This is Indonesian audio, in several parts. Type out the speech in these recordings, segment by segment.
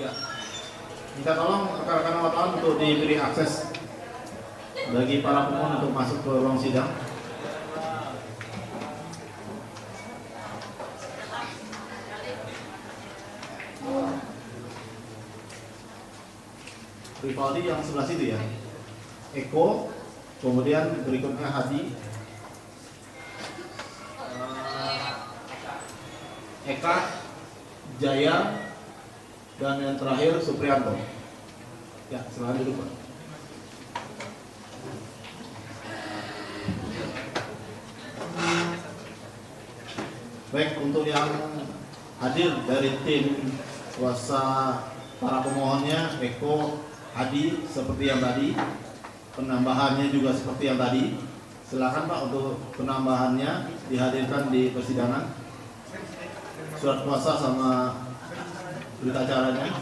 Ya, minta tolong rekan-rekan wartawan untuk diberi akses bagi para pemohon untuk masuk ke ruang sidang. Rivaldi yang sebelah situ ya. Eko, kemudian berikutnya Hadi, Eka, Jaya, dan yang terakhir Supriyanto. Ya, silakan dulu Pak. Baik, untuk yang hadir dari tim kuasa para pemohonnya, Eko, Hadi seperti yang tadi, penambahannya juga seperti yang tadi. Silakan Pak untuk penambahannya dihadirkan di persidangan. Surat kuasa sama berita acaranya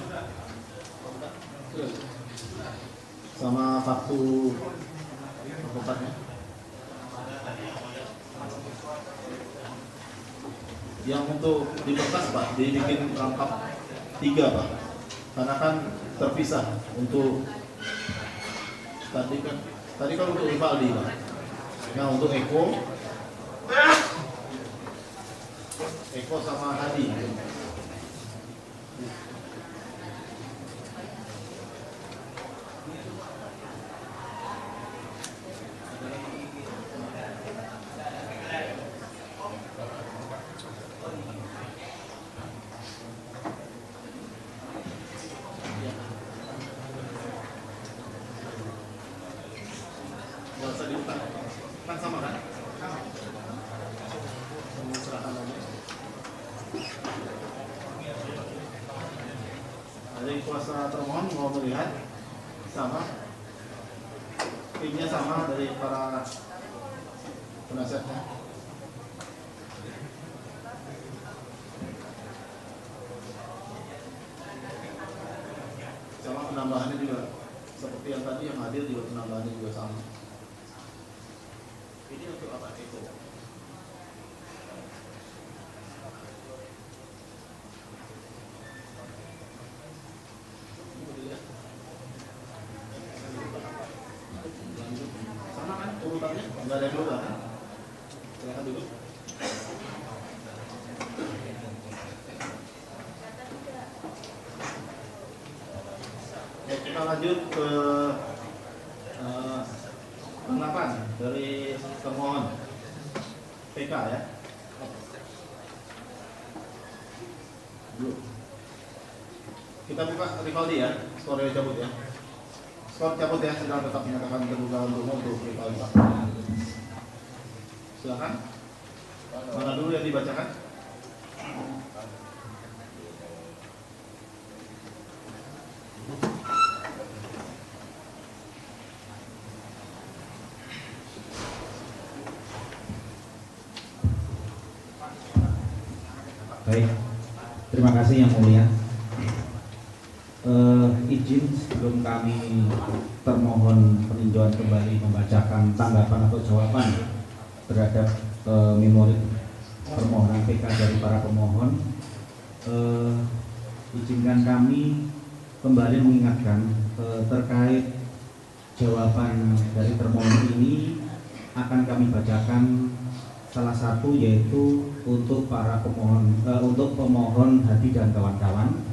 sama faktu advokatnya. Yang untuk di berkas Pak dibikin lengkap 3 Pak, karena kan terpisah untuk tadi kan untuk Rivaldi Pak. Nah untuk Eko sama Hadi. Nggak usah dibuka, kan sama kan? Serahkan aja. Ada yang kuasa termohon mau melihat sama, timnya sama dari para penasihatnya. Sama penambahannya juga seperti yang tadi yang hadir juga penambahannya juga sama. Ini untuk apa itu? Sama kan urutannya? Enggak ada yang berubah kan? Silakan dulu. Ya, kita lanjut ke tanggapan dari pemohon PK ya. Kita buka Rivaldi ya, skornya cabut ya. Skor cabut ya, sedang tetap menyatakan terduga untuk Rivaldi Pak. Silakan. Mana dulu yang dibacakan? Baik, terima kasih Yang Mulia. Izin sebelum kami termohon peninjauan kembali membacakan tanggapan atau jawaban terhadap memori permohonan PK dari para pemohon, izinkan kami kembali mengingatkan terkait jawaban dari termohon ini akan kami bacakan. Salah satu yaitu untuk para pemohon, untuk pemohon Hadi dan kawan-kawan,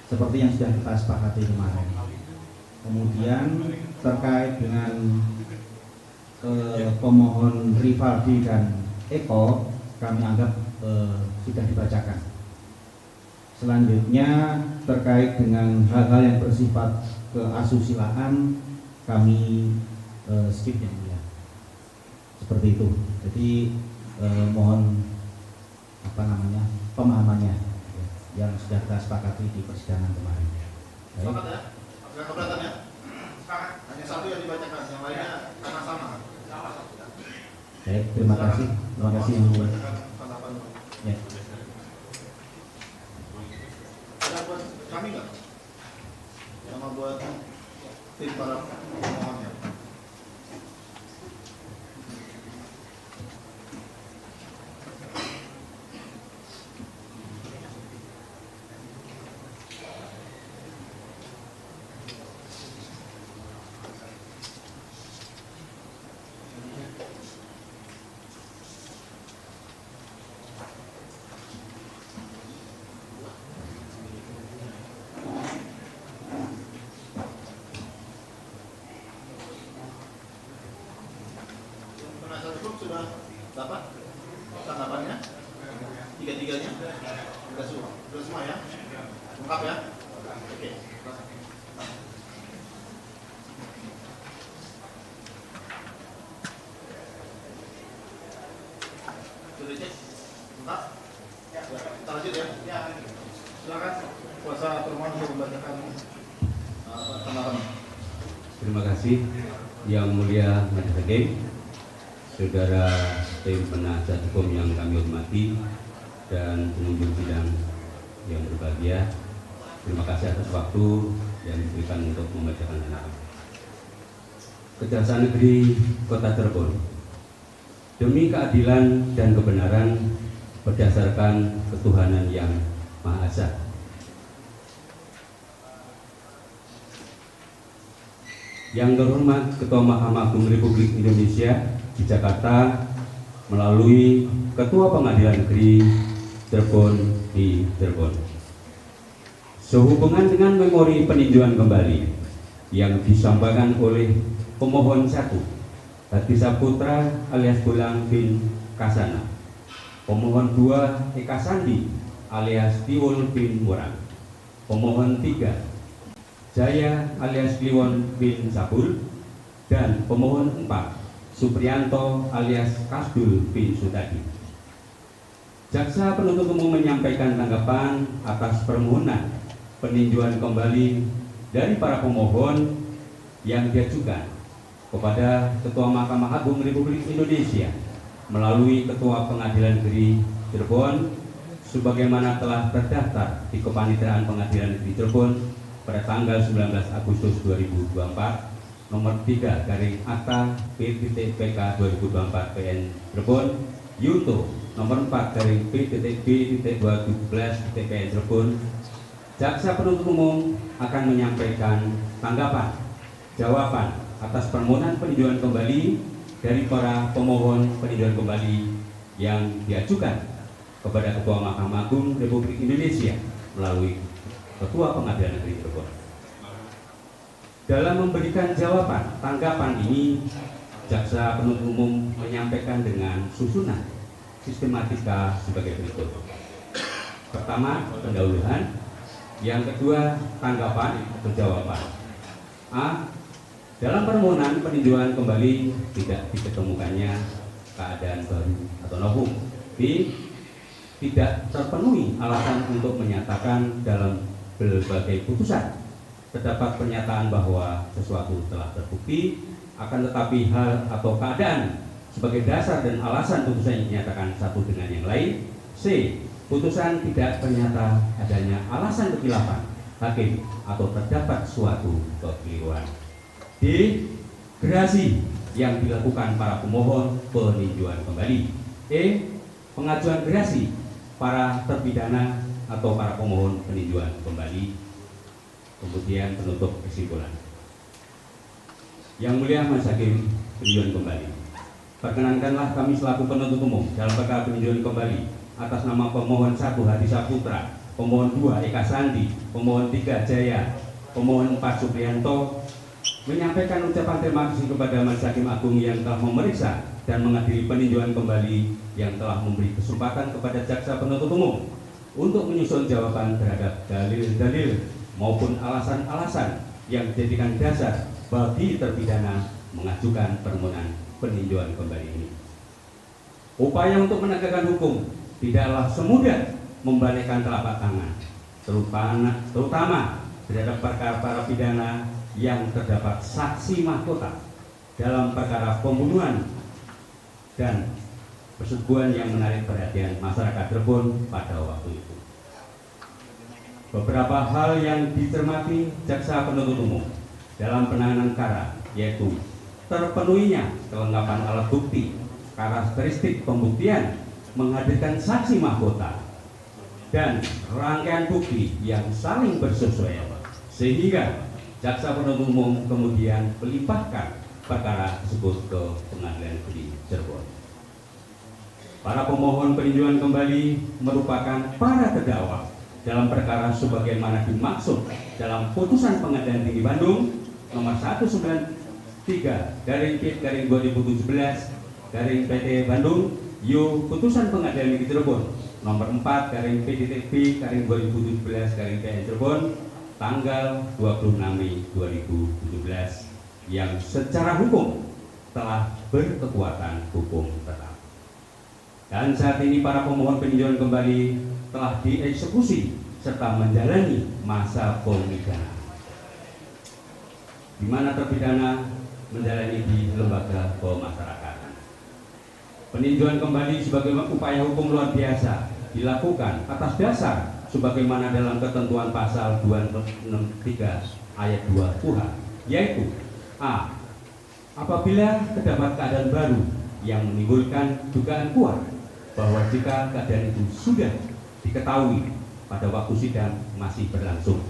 seperti yang sudah kita sepakati kemarin. Kemudian terkait dengan pemohon Rivaldi dan Eko, kami anggap sudah dibacakan. Selanjutnya terkait dengan hal-hal yang bersifat keasusilaan, kami skip yang mulia. Seperti itu. Jadi mohon pemahamannya yang sudah kita sepakati di persidangan kemarin. Sepakat ya? Ada keberatan ya? Sepakat. Hanya satu yang dibacakan, yang lainnya karena sama. Baik, terima kasih. Terima kasih Yang Mulia. Ya. Ada buat kami nggak? Sama buat tim para pemohonnya. sudah dapat tanggapannya? Tiga-tiganya? Sudah semua ya? Lengkap ya? Oke. Sudah dicek? Lengkap? Ya. Kita lanjut ya? Ya. Silakan kuasa termohon untuk membacakan tanggapan. Terima kasih Yang Mulia Majelis Hakim, saudara tim penasihat hukum yang kami hormati, dan pengunjung sidang yang berbahagia. Terima kasih atas waktu yang diberikan untuk membacakan tanggapan. Kejaksaan Negeri Kota Cirebon, demi keadilan dan kebenaran berdasarkan ketuhanan yang Maha Esa, Yang terhormat Ketua Mahkamah Agung Republik Indonesia di Jakarta melalui Ketua Pengadilan Negeri Cirebon di Cirebon, sehubungan dengan memori peninjauan kembali yang disampaikan oleh pemohon 1 Hadi Saputra alias Bolang bin Kasana, pemohon 2 Eka Sandi alias Tiwul bin Murang, pemohon 3 Jaya alias Kliwon bin Sabul, dan pemohon 4 Supriyanto alias Kasdul bin Sutadi. Jaksa penuntut umum menyampaikan tanggapan atas permohonan peninjauan kembali dari para pemohon yang diajukan kepada Ketua Mahkamah Agung Republik Indonesia melalui Ketua Pengadilan Negeri Cirebon sebagaimana telah terdaftar di Kepanitiaan Pengadilan Negeri Cirebon pada tanggal 19 Agustus 2024 nomor 3 garing akta P.PK 2024 PN Cirebon Yuto nomor 4 garing P.B.2017 PN Cirebon. Jaksa penuntut umum akan menyampaikan tanggapan jawaban atas permohonan peninjauan kembali dari para pemohon peninjauan kembali yang diajukan kepada Ketua Mahkamah Agung Republik Indonesia melalui Ketua Pengadilan Negeri Cirebon. Dalam memberikan jawaban tanggapan ini, jaksa penuntut umum menyampaikan dengan susunan sistematika sebagai berikut. Pertama, pendahuluan. Yang kedua, tanggapan atau jawaban. A. Dalam permohonan peninjauan kembali tidak diketemukannya keadaan baru atau novum. B. Tidak terpenuhi alasan untuk menyatakan dalam berbagai putusan terdapat pernyataan bahwa sesuatu telah terbukti, akan tetapi hal atau keadaan sebagai dasar dan alasan putusan yang dinyatakan satu dengan yang lain. C. Putusan tidak ternyata adanya alasan kekhilafan hakim atau terdapat suatu kekeliruan. D. Gerasi yang dilakukan para pemohon peninjauan kembali. E. Pengajuan gerasi para terpidana atau para pemohon peninjauan kembali. Kemudian penutup kesimpulan. Yang Mulia Majelis Hakim peninjauan kembali, perkenankanlah kami selaku penuntut umum dalam perkara peninjauan kembali atas nama pemohon 1 Hadi Saputra, pemohon 2 Eka Sandi, pemohon 3 Jaya, pemohon 4 Supriyanto menyampaikan ucapan terima kasih kepada Majelis Hakim Agung yang telah memeriksa dan menghadiri peninjauan kembali, yang telah memberi kesempatan kepada jaksa penuntut umum untuk menyusun jawaban terhadap dalil-dalil maupun alasan-alasan yang dijadikan dasar bagi terpidana mengajukan permohonan peninjauan kembali ini. Upaya untuk menegakkan hukum tidaklah semudah membalikkan telapak tangan, terutama terhadap perkara para pidana yang terdapat saksi mahkota dalam perkara pembunuhan dan persetubuhan yang menarik perhatian masyarakat Cirebon pada waktu itu. Beberapa hal yang dicermati jaksa penuntut umum dalam penanganan perkara yaitu terpenuhinya kelengkapan alat bukti, karakteristik pembuktian, menghadirkan saksi mahkota, dan rangkaian bukti yang saling bersesuaian, sehingga jaksa penuntut umum kemudian melimpahkan perkara tersebut ke Pengadilan Negeri Cirebon. Para pemohon peninjauan kembali merupakan para terdakwa dalam perkara sebagaimana dimaksud dalam putusan Pengadilan Tinggi Bandung nomor 193/2017 PT Bandung Yo putusan pengadilan negeri Cirebon nomor 4 PDTB 2017 PN Cirebon tanggal 26 Mei 2017 yang secara hukum telah berkekuatan hukum tetap. Dan saat ini para pemohon peninjauan kembali telah dieksekusi serta menjalani masa pemidana, di mana terpidana menjalani di lembaga pemasyarakatan. Peninjauan kembali sebagai upaya hukum luar biasa dilakukan atas dasar sebagaimana dalam ketentuan pasal 263 ayat 2 KUH, yaitu A. Apabila terdapat keadaan baru yang menimbulkan dugaan kuat bahwa jika keadaan itu sudah diketahui pada waktu sidang masih berlangsung,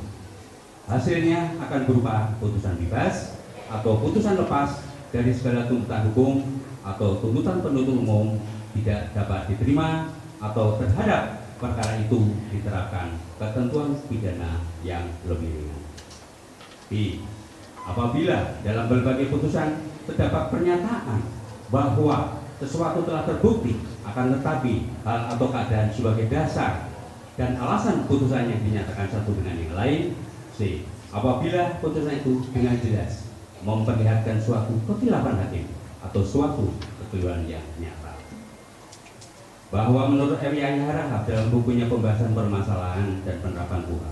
hasilnya akan berupa putusan bebas atau putusan lepas dari segala tuntutan hukum atau tuntutan penuntut umum tidak dapat diterima atau terhadap perkara itu diterapkan ketentuan pidana yang lebih ringan. B. Apabila dalam berbagai putusan terdapat pernyataan bahwa sesuatu telah terbukti akan tetapi hal atau keadaan sebagai dasar dan alasan putusan yang dinyatakan satu dengan yang lain. C. Apabila putusan itu dengan jelas memperlihatkan suatu kekhilafan hakim atau suatu kekeliruan yang nyata. Bahwa menurut M.I. Harahap dalam bukunya Pembahasan Permasalahan dan Penerapan KUH,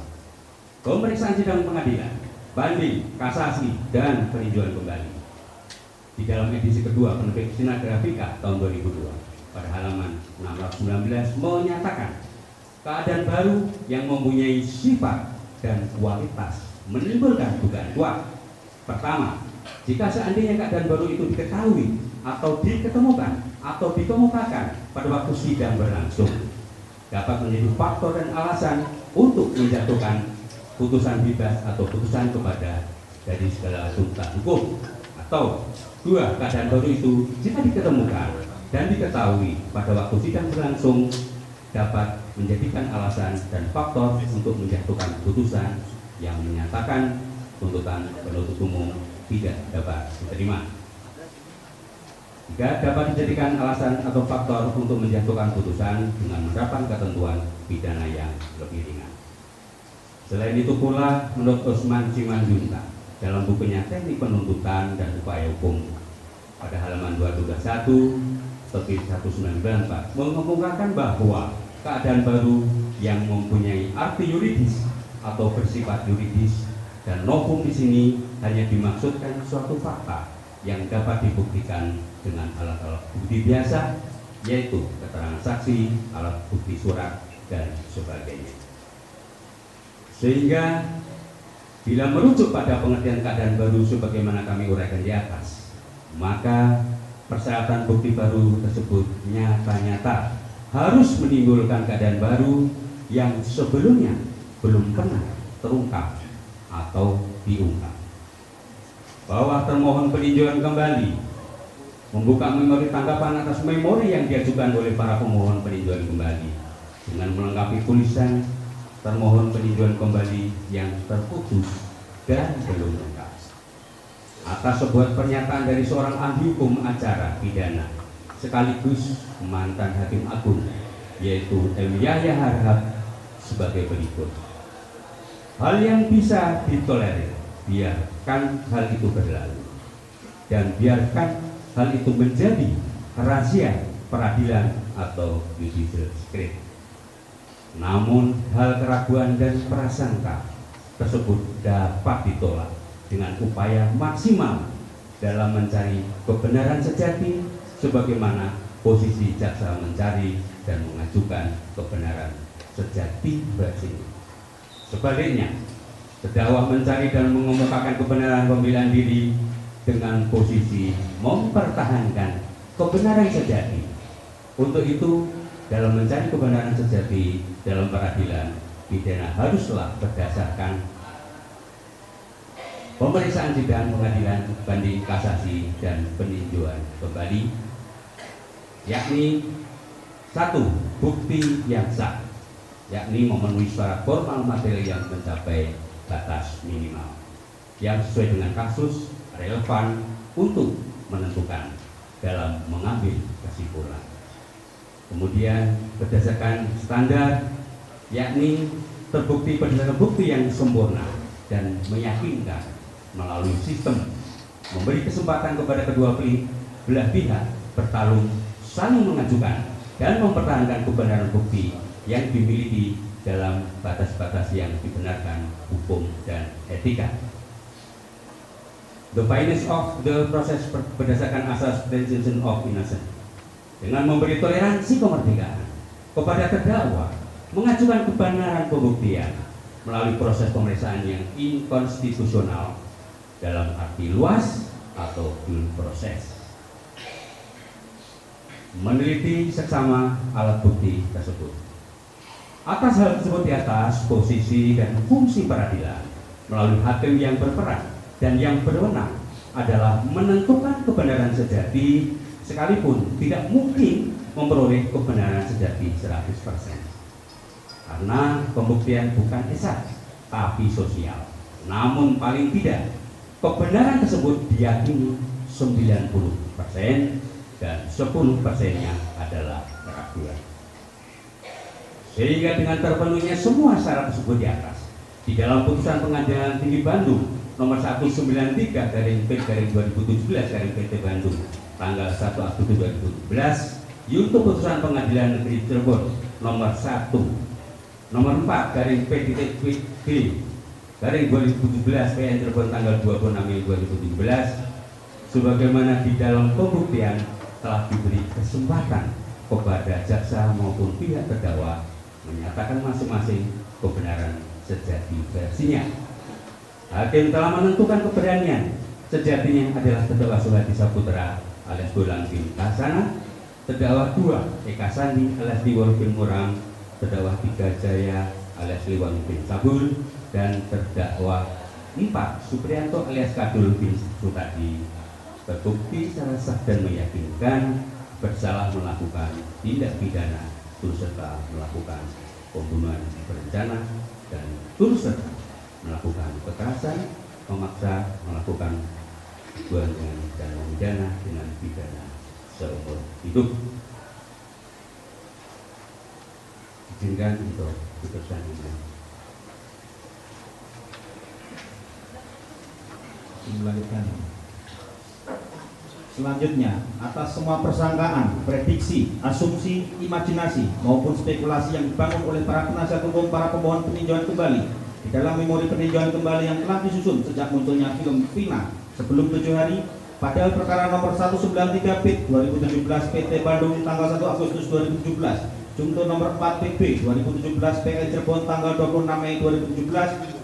pemeriksaan sidang pengadilan, banding, kasasi, dan peninjauan kembali di dalam edisi kedua penerbit Sinar Grafika tahun 2002 pada halaman 619 menyatakan keadaan baru yang mempunyai sifat dan kualitas menimbulkan dugaan kuat. Pertama, jika seandainya keadaan baru itu diketahui atau diketemukan atau dikemukakan pada waktu sidang berlangsung, dapat menjadi faktor dan alasan untuk menjatuhkan putusan bebas atau putusan kepada dari segala tuntutan hukum. Atau dua, keadaan baru itu jika diketemukan dan diketahui pada waktu sidang berlangsung dapat menjadikan alasan dan faktor untuk menjatuhkan putusan yang menyatakan tuntutan penuntut umum tidak dapat diterima. Jika dapat dijadikan alasan atau faktor untuk menjatuhkan putusan dengan menerapkan ketentuan pidana yang lebih ringan. Selain itu pula, menurut Usman Simanjuntak dalam bukunya Teknik Penuntutan dan Upaya Hukum pada halaman 221 terbit 1994 mengemukakan bahwa keadaan baru yang mempunyai arti yuridis atau bersifat yuridis dan novum di sini hanya dimaksudkan suatu fakta yang dapat dibuktikan dengan alat-alat bukti biasa, yaitu keterangan saksi, alat bukti surat, dan sebagainya. Sehingga bila merujuk pada pengertian keadaan baru sebagaimana kami uraikan di atas, maka persyaratan bukti baru tersebut nyata-nyata harus menimbulkan keadaan baru yang sebelumnya belum pernah terungkap atau diungkap. Bahwa termohon peninjauan kembali membuka memori tanggapan atas memori yang diajukan oleh para pemohon peninjauan kembali dengan melengkapi tulisan termohon peninjauan kembali yang terputus dan belum lengkap atas sebuah pernyataan dari seorang ahli hukum acara pidana sekaligus mantan hakim agung, yaitu M. Yahya Harahap, sebagai berikut. Hal yang bisa ditolerir, biarkan hal itu berlalu dan biarkan hal itu menjadi rahasia peradilan atau judicial secret. Namun hal keraguan dan prasangka tersebut dapat ditolak dengan upaya maksimal dalam mencari kebenaran sejati sebagaimana posisi jaksa mencari dan mengajukan kebenaran sejati bagi. Sebaliknya, terdakwa mencari dan mengemukakan kebenaran pembelaan diri dengan posisi mempertahankan kebenaran sejati. Untuk itu, dalam mencari kebenaran sejati dalam peradilan pidana haruslah berdasarkan pemeriksaan sidang pengadilan, banding, kasasi, dan peninjauan kembali, yakni satu, bukti yang sah, yakni memenuhi syarat formal material yang mencapai batas minimal yang sesuai dengan kasus relevan untuk menentukan dalam mengambil kesimpulan. Kemudian berdasarkan standar, yakni terbukti berdasarkan bukti yang sempurna dan meyakinkan melalui sistem memberi kesempatan kepada kedua belah pihak bertarung, saling mengajukan dan mempertahankan kebenaran bukti yang dimiliki dalam batas-batas yang dibenarkan hukum dan etika. The fairness of the process berdasarkan asas presumption of innocence, dengan memberi toleransi kemerdekaan kepada terdakwa mengajukan kebenaran pembuktian melalui proses pemeriksaan yang inkonstitusional dalam arti luas atau due proses. Meneliti seksama alat bukti tersebut. Atas hal tersebut di atas, posisi dan fungsi peradilan melalui hakim yang berperan dan yang berwenang adalah menentukan kebenaran sejati, sekalipun tidak mungkin memperoleh kebenaran sejati 100%. Karena pembuktian bukan esat, tapi sosial. Namun paling tidak, kebenaran tersebut diyakini 90% dan 10%-nya adalah keraguan. Sehingga dengan terpenuhinya semua syarat tersebut di atas, di dalam putusan Pengadilan Tinggi Bandung nomor 193/P/2017 Bandung tanggal 1 Agustus 2017, yaitu putusan Pengadilan Negeri Cirebon nomor 4/P/2017 PN Cirebon tanggal 26 Mei 2017, sebagaimana di dalam pembuktian telah diberi kesempatan kepada jaksa maupun pihak terdakwa menyatakan masing-masing kebenaran sejati versinya. Hakim telah menentukan keberanian sejatinya adalah terdakwa Suhadi Saputra alias Bolang bin Kasana, terdakwa 2 Eka Sandi alias Liwon bin Muram, terdakwa 3 Jaya alias Liwon bin Sabul, dan terdakwa 4 Suprianto alias Kadul bin Sutadi terbukti secara sah dan meyakinkan bersalah melakukan tindak pidana turut serta melakukan pembunuhan berencana dan turut serta melakukan kekerasan, memaksa melakukan hubungan dan memidana dengan pidana seumur hidup. Izinkan untuk putusan ini. Melanjutkan. Selanjutnya, atas semua persangkaan, prediksi, asumsi, imajinasi maupun spekulasi yang dibangun oleh para penasihat hukum para pemohon peninjauan kembali di dalam memori peninjauan kembali yang telah disusun sejak munculnya film Vina sebelum 7 hari, padahal perkara nomor 193/2017 PT Bandung tanggal 1 Agustus 2017, Jungto nomor 4 PB 2017 PN Cirebon tanggal 26 Mei 2017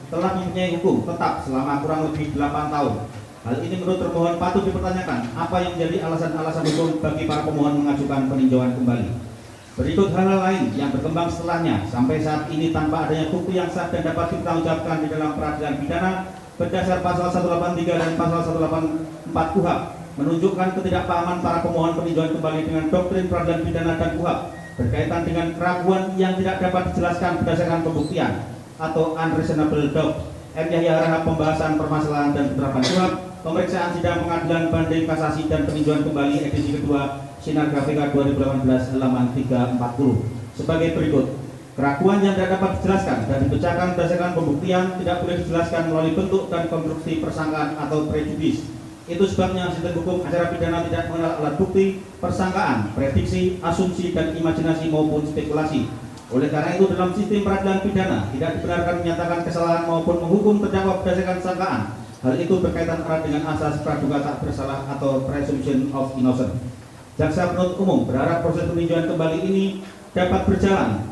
telah mempunyai hukum tetap selama kurang lebih 8 tahun. Hal ini menurut termohon patut dipertanyakan apa yang menjadi alasan-alasan hukum bagi para pemohon mengajukan peninjauan kembali. Berikut hal-hal lain yang berkembang setelahnya sampai saat ini tanpa adanya bukti yang sah dan dapat dipertanggungjawabkan di dalam peradilan pidana berdasar pasal 183 dan pasal 184 KUHP menunjukkan ketidakpahaman para pemohon peninjauan kembali dengan doktrin peradilan pidana dan KUHP berkaitan dengan keraguan yang tidak dapat dijelaskan berdasarkan pembuktian atau unreasonable doubt. M. Yahya Rahab, pembahasan permasalahan dan penerapan KUHP, pemeriksaan sidang pengadilan banding kasasi dan peninjauan kembali edisi kedua Sinar KPK 2018 halaman 340 sebagai berikut. Keraguan yang tidak dapat dijelaskan dan dipecahkan berdasarkan pembuktian tidak boleh dijelaskan melalui bentuk dan konstruksi persangkaan atau prejudis. Itu sebabnya sistem hukum acara pidana tidak mengenal alat bukti, persangkaan, prediksi, asumsi, dan imajinasi maupun spekulasi. Oleh karena itu dalam sistem peradilan pidana tidak dibenarkan menyatakan kesalahan maupun menghukum terdakwa berdasarkan sangkaan. Hal itu berkaitan erat dengan asas praduga tak bersalah atau presumption of innocence. Jaksa penuntut umum berharap proses peninjauan kembali ini dapat berjalan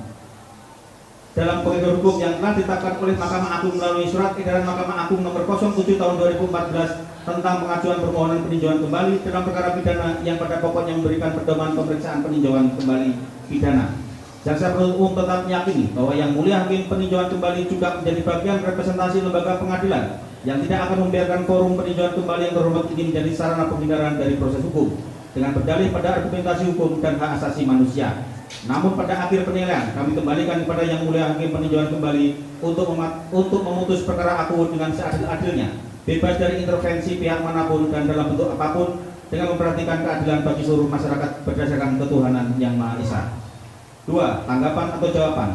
dalam koridor hukum yang telah ditetapkan oleh Mahkamah Agung melalui surat edaran Mahkamah Agung nomor 07 tahun 2014 tentang pengajuan permohonan peninjauan kembali dalam perkara pidana yang pada pokoknya memberikan pedoman pemeriksaan peninjauan kembali pidana. Jaksa penuntut umum tetap meyakini bahwa Yang Mulia Hakim peninjauan kembali juga menjadi bagian representasi lembaga pengadilan yang tidak akan membiarkan forum peninjauan kembali yang terhormat ini menjadi sarana penghindaran dari proses hukum dengan berdalih pada argumentasi hukum dan hak asasi manusia. Namun pada akhir penilaian kami kembalikan kepada Yang Mulia Hakim peninjauan kembali untuk memutus perkara aku dengan seadil-adilnya, bebas dari intervensi pihak manapun dan dalam bentuk apapun, dengan memperhatikan keadilan bagi seluruh masyarakat berdasarkan ketuhanan Yang Maha Esa. 2. Tanggapan atau jawaban.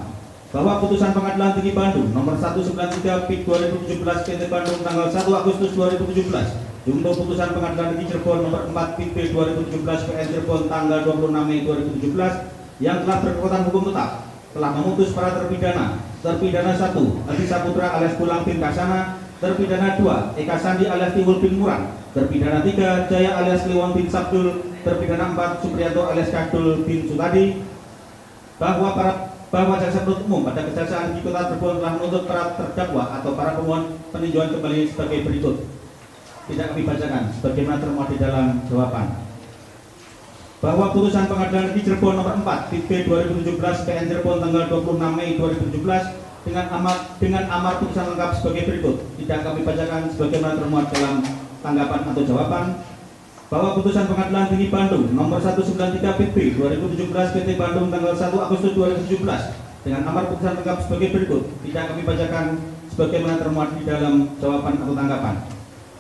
Bahwa putusan Pengadilan Tinggi Bandung nomor 193 PIT 2017 PT Bandung tanggal 1 Agustus 2017 untuk putusan Pengadilan Tinggi Cirebon nomor 4 PIT 2017 PN Cirebon tanggal 26 Mei 2017 yang telah berkekuatan hukum tetap telah memutus para terpidana 1 Adi Saputra alias Bulang bin Kasana, terpidana 2 Eka Sandi alias Tiwul bin Muran, terpidana 3 Jaya alias Liwon bin Sabdul, terpidana 4 Supriyanto alias Kadul bin Sutadi, bahwa jaksa penuntut umum pada Kejaksaan Tinggi Kota Cirebon telah menuntut para terdakwa atau para pemohon peninjauan kembali sebagai berikut. Tidak kami bacakan sebagaimana termuat di dalam jawaban. Bahwa putusan Pengadilan Negeri Cirebon nomor 4 PIT 2017 PN Cirebon tanggal 26 Mei 2017 dengan amar putusan lengkap sebagai berikut. Tidak kami bacakan sebagaimana termuat dalam tanggapan atau jawaban. Bahwa putusan Pengadilan Tinggi Bandung nomor 193 PIT 2017 PT Bandung tanggal 1 Agustus 2017 dengan amar putusan lengkap sebagai berikut. Tidak kami bacakan sebagaimana termuat di dalam jawaban atau tanggapan.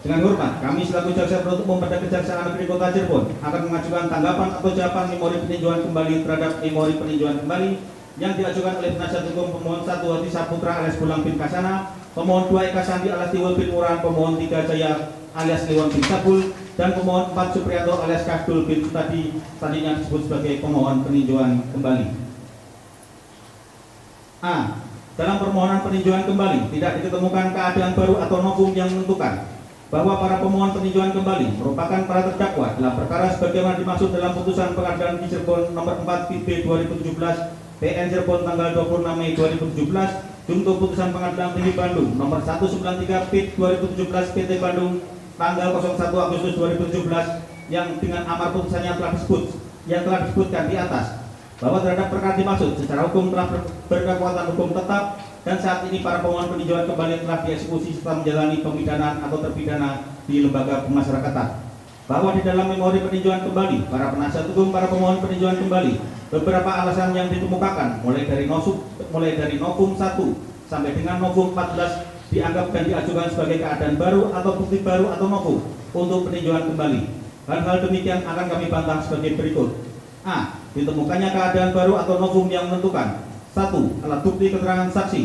Dengan hormat, kami selaku jaksa penuntut umum pada Kejaksaan Negeri Kota Cirebon akan mengajukan tanggapan atau jawaban memori peninjauan kembali terhadap memori peninjauan kembali yang diajukan oleh penasihat hukum pemohon 1 Adi Saputra alias Bulang bin Kasana, pemohon 2 Eka Sandi alias Tiwul bin Muran, pemohon 3 Jaya alias Liwon bin Sabul, dan pemohon 4 Supriyanto alias Kadul bin Sutadi, tadinya disebut sebagai pemohon peninjauan kembali. A. Dalam permohonan peninjauan kembali tidak ditemukan keadaan baru atau novum yang menentukan bahwa para pemohon peninjauan kembali merupakan para terdakwa dalam perkara sebagaimana dimaksud dalam putusan Pengadilan Tinggi Cirebon nomor 4 PIT 2017 PN Cirebon tanggal 26 Mei 2017 junto putusan Pengadilan Tinggi Bandung nomor 193 PIT 2017 PT Bandung tanggal 01 Agustus 2017 yang dengan amar putusannya yang telah disebutkan di atas bahwa terhadap perkara dimaksud secara hukum telah berkekuatan hukum tetap dan saat ini para pemohon peninjauan kembali telah dieksekusi serta menjalani pemidanaan atau terpidana di lembaga pemasyarakatan. Bahwa di dalam memori peninjauan kembali para penasihat hukum para pemohon peninjauan kembali beberapa alasan yang dikemukakan mulai dari novum 1 sampai dengan novum 14 dianggap dan diajukan sebagai keadaan baru atau bukti baru atau novum untuk peninjauan kembali. Hal-hal demikian akan kami bantah sebagai berikut. A. Ditemukannya keadaan baru atau novum yang menentukan 1. Alat bukti keterangan saksi.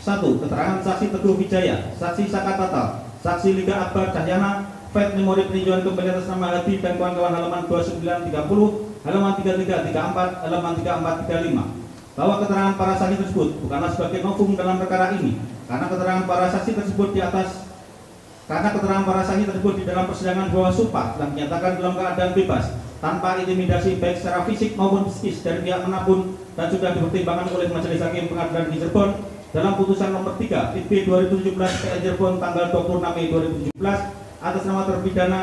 1. Keterangan saksi Teguh Wijaya, saksi Saka Tatal, saksi Liga Akbar Cahyana, file memori peninjauan kembali atas nama Hadi dan kawan-kawan halaman 2930, halaman 3334, halaman 3435. Bahwa keterangan para saksi tersebut bukanlah sebagai novum dalam perkara ini, karena keterangan para saksi tersebut di dalam persidangan bahwa sumpah telah menyatakan dalam keadaan bebas tanpa intimidasi baik secara fisik maupun psikis dari pihak manapun dan sudah dipertimbangkan oleh Majelis Hakim Pengadilan Negeri Cirebon dalam putusan nomor 3 PIT 2017 PN Cirebon tanggal 26 Mei 2017 atas nama terpidana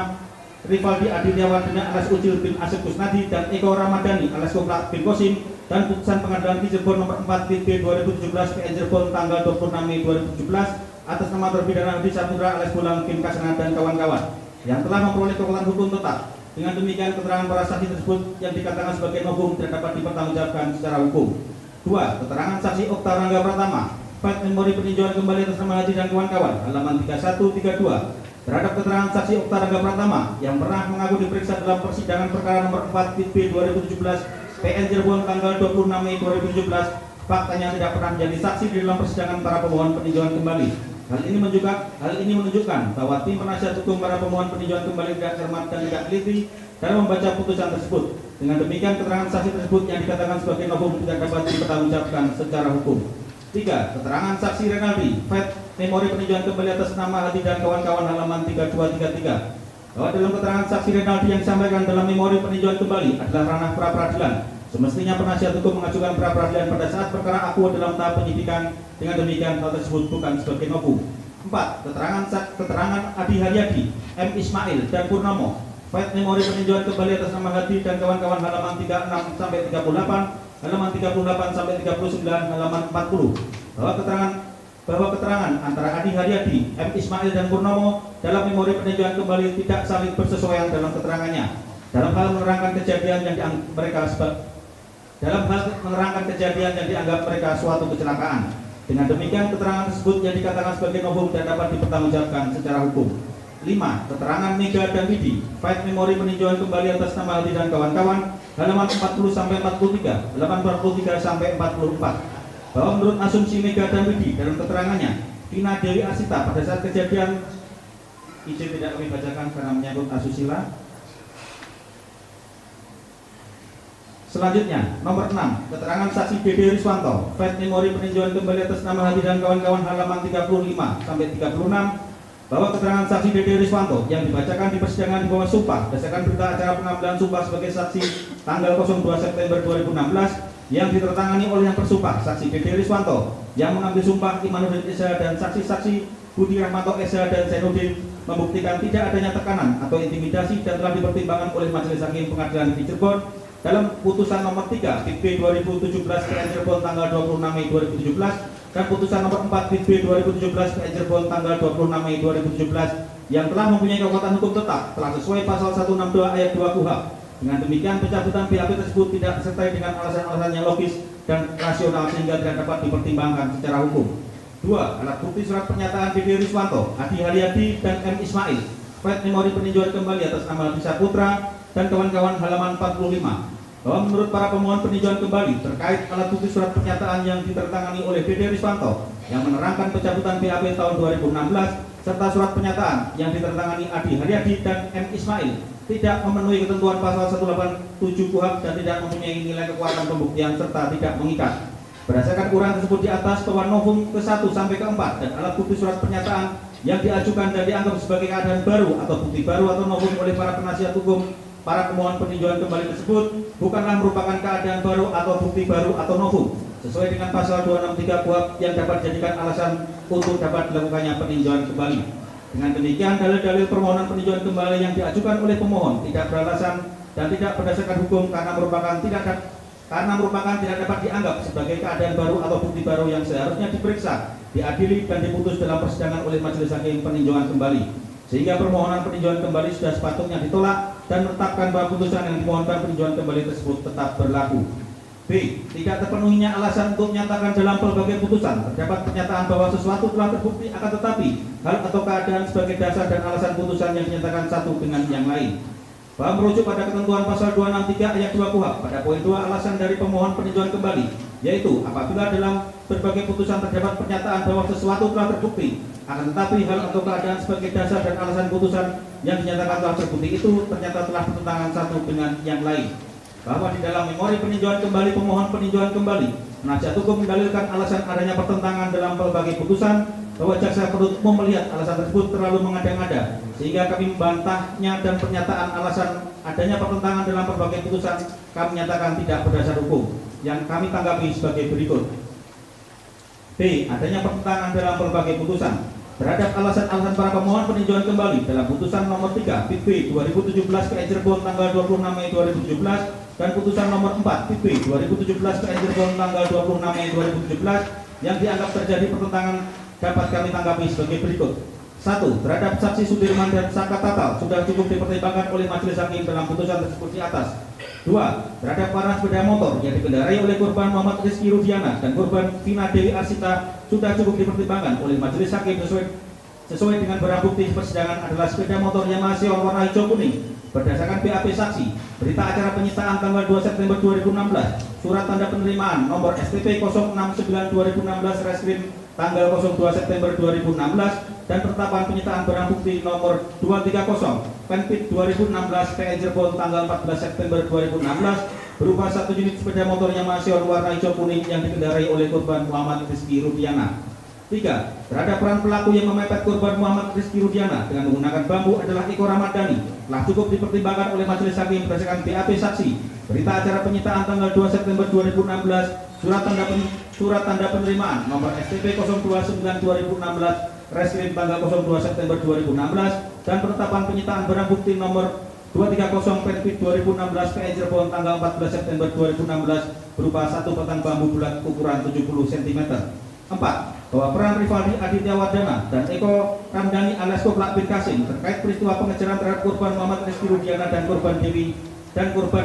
Rivaldi Adityawan alias Ucil bin Asep Kusnadi dan Eko Ramadhani alias Kopla bin Kosim dan putusan Pengadilan Negeri Cirebon nomor 4 PIT 2017 PN Cirebon tanggal 26 Mei 2017 atas nama terpidana Adi Saputra alias Bulang bin Kasana dan kawan-kawan yang telah memperoleh kekuatan hukum tetap. Dengan demikian keterangan para saksi tersebut yang dikatakan sebagai novum tidak dapat dipertanggungjawabkan secara hukum. 2. Keterangan saksi Okta Rangga Pratama, file memori peninjauan kembali atas nama Hadi dan kawan-kawan, halaman 3132. Terhadap keterangan saksi Okta Rangga Pratama yang pernah mengaku diperiksa dalam persidangan perkara nomor 4 PIT 2017 PN Cirebon tanggal 26 Mei 2017, faktanya tidak pernah menjadi saksi di dalam persidangan para pemohon peninjauan kembali. Hal ini menunjukkan bahwa tim penasihat hukum para pemohon peninjauan kembali tidak cermat dan tidak teliti dalam membaca putusan tersebut. Dengan demikian keterangan saksi tersebut yang dikatakan sebagai novum tidak dapat dipertanggungjawabkan secara hukum. 3. Keterangan saksi Renaldi, file memori peninjauan kembali atas nama Hadi dan kawan-kawan halaman 3233. Bahwa dalam keterangan saksi Renaldi yang disampaikan dalam memori peninjauan kembali adalah ranah pra peradilan. Semestinya penasihat hukum mengajukan pra peradilan pada saat perkara akuo dalam tahap penyidikan. Dengan demikian hal tersebut bukan sebagai novum. 4. Keterangan Adi Haryadi, M. Ismail dan Purnomo, file memori peninjauan kembali atas nama Hadi dan kawan-kawan halaman 36 sampai 38, halaman 38 sampai 39, halaman 40. Bahwa keterangan antara Adi Haryadi, M. Ismail dan Purnomo dalam memori peninjauan kembali tidak saling bersesuaian dalam keterangannya. Dalam hal menerangkan kejadian yang dianggap mereka suatu kecelakaan. Dengan demikian keterangan tersebut yang dikatakan sebagai novum dan dapat dipertanggungjawabkan secara hukum. 5. Keterangan Mega dan Widi, Fight Memori peninjauan kembali atas nama Aldi dan kawan-kawan, halaman 40 sampai 43, halaman 43 sampai 44. Bahwa menurut asumsi Mega dan Widi dalam keterangannya, Vina Dewi Arsita pada saat kejadian, izin tidak kami bacakan karena menyangkut asusila. Selanjutnya, nomor 6, keterangan saksi Dede Riswanto, Fight Memori peninjauan kembali atas nama Aldi dan kawan-kawan, halaman 35 sampai 36. Bahwa keterangan saksi Dede Riswanto yang dibacakan di persidangan di bawah sumpah berdasarkan berita acara pengambilan sumpah sebagai saksi tanggal 02 September 2016 yang ditertangani oleh yang bersumpah saksi Dede Riswanto yang mengambil sumpah Imanuddin Esa dan saksi-saksi Budi Rahmanto Esa dan Zainuddin membuktikan tidak adanya tekanan atau intimidasi dan telah dipertimbangkan oleh Majelis Hakim Pengadilan Negeri Cirebon dalam putusan nomor 3 PB 2017 PN Cirebon tanggal 26 Mei 2017 dan putusan nomor 4 PB 2017 PN Cirebon tanggal 26 Mei 2017 yang telah mempunyai kekuatan hukum tetap telah sesuai pasal 162 ayat 2 KUHP. Dengan demikian pencabutan BAP tersebut tidak disertai dengan alasan-alasan yang logis dan rasional sehingga tidak dapat dipertimbangkan secara hukum. 2. Alat bukti surat pernyataan Dede Riswanto, Adi Haryadi dan M. Ismail, Fight Memori peninjauan kembali atas nama Aldi Saputra dan kawan-kawan, halaman 45. Bahwa menurut para pemohon peninjauan kembali terkait alat bukti surat pernyataan yang ditertangani oleh Dede Riswanto yang menerangkan pencabutan BAP tahun 2016 serta surat pernyataan yang ditertangani Adi Haryadi dan M. Ismail tidak memenuhi ketentuan pasal 187 KUHP dan tidak mempunyai nilai kekuatan pembuktian serta tidak mengikat. Berdasarkan uraian tersebut di atas, bahwa novum ke-1 sampai ke-4 dan alat bukti surat pernyataan yang diajukan dan dianggap sebagai keadaan baru atau bukti baru atau novum oleh para penasihat hukum para pemohon peninjauan kembali tersebut bukanlah merupakan keadaan baru atau bukti baru atau novum sesuai dengan pasal 263 KUHP yang dapat dijadikan alasan untuk dapat dilakukannya peninjauan kembali. Dengan demikian, dalil-dalil permohonan peninjauan kembali yang diajukan oleh pemohon tidak beralasan dan tidak berdasarkan hukum karena merupakan tidak dapat dianggap sebagai keadaan baru atau bukti baru yang seharusnya diperiksa, diadili dan diputus dalam persidangan oleh Majelis Hakim peninjauan kembali. Sehingga permohonan peninjauan kembali sudah sepatutnya ditolak dan menetapkan bahwa putusan yang dimohonkan peninjauan kembali tersebut tetap berlaku. B. Tidak terpenuhinya alasan untuk menyatakan dalam pelbagai putusan terdapat pernyataan bahwa sesuatu telah terbukti akan tetapi hal atau keadaan sebagai dasar dan alasan putusan yang dinyatakan satu dengan yang lain. Bahwa merujuk pada ketentuan pasal 263 ayat 2 KUHP pada poin 2 alasan dari pemohon peninjauan kembali, yaitu apabila dalam berbagai putusan terdapat pernyataan bahwa sesuatu telah terbukti akan tetapi hal atau keadaan sebagai dasar dan alasan putusan yang dinyatakan telah terbukti itu ternyata telah bertentangan satu dengan yang lain. Bahwa di dalam memori peninjauan kembali pemohon peninjauan kembali, penasihat hukum mendalilkan alasan adanya pertentangan dalam pelbagai putusan bahwa jaksa penuntut umum melihat alasan tersebut terlalu mengada-ngada, sehingga kami membantahnya dan pernyataan alasan adanya pertentangan dalam pelbagai putusan kami nyatakan tidak berdasar hukum, yang kami tanggapi sebagai berikut. B. Adanya pertentangan dalam pelbagai putusan terhadap alasan-alasan para pemohon peninjauan kembali dalam putusan nomor 3 PB 2017 PN Cirebon tanggal 26 Mei 2017 dan putusan nomor 4 PB 2017 PN Cirebon tanggal 26 Mei 2017 yang dianggap terjadi pertentangan dapat kami tanggapi sebagai berikut. 1. Terhadap saksi Sudirman dan Saka Tatal sudah cukup dipertimbangkan oleh Majelis Hakim dalam putusan tersebut di atas. 2. Terhadap para sepeda motor yang dikendarai oleh korban Muhammad Rizky Rudiana dan korban Vina Dewi Arsita sudah cukup dipertimbangkan oleh Majelis Hakim sesuai dengan barang bukti persidangan adalah sepeda motor Yamaha Sion warna hijau kuning. Berdasarkan BAP saksi, berita acara penyitaan tanggal 2 September 2016, surat tanda penerimaan nomor STP 069/2016 Reskrim tanggal 02 September 2016 dan penetapan penyitaan barang bukti nomor 230 Penpit 2016 PN Cirebon tanggal 14 September 2016 berupa 1 unit sepeda motor Yamaha Sion warna hijau kuning yang dikendarai oleh korban Muhammad Rizky Rudiana. 3. Terhadap peran pelaku yang memepet korban Muhammad Rizky Rudiana dengan menggunakan bambu adalah Eko Ramadhani telah cukup dipertimbangkan oleh Majelis Hakim berdasarkan BAP saksi, berita acara penyitaan tanggal 2 September 2016, surat tanda penerimaan nomor STP 029/2016 Reskrim tanggal 02 September 2016 dan penetapan penyitaan barang bukti nomor 230 Penpit 2016 PN Cirebon tanggal 14 September 2016 berupa 1 batang bambu bulat ukuran 70 cm. 4. Bahwa peran Rivaldi Aditya Wardana dan Eko Ramdhani alias Koplak bin Kasim terkait peristiwa pengejaran terhadap korban Muhammad Rizky Rudiana dan korban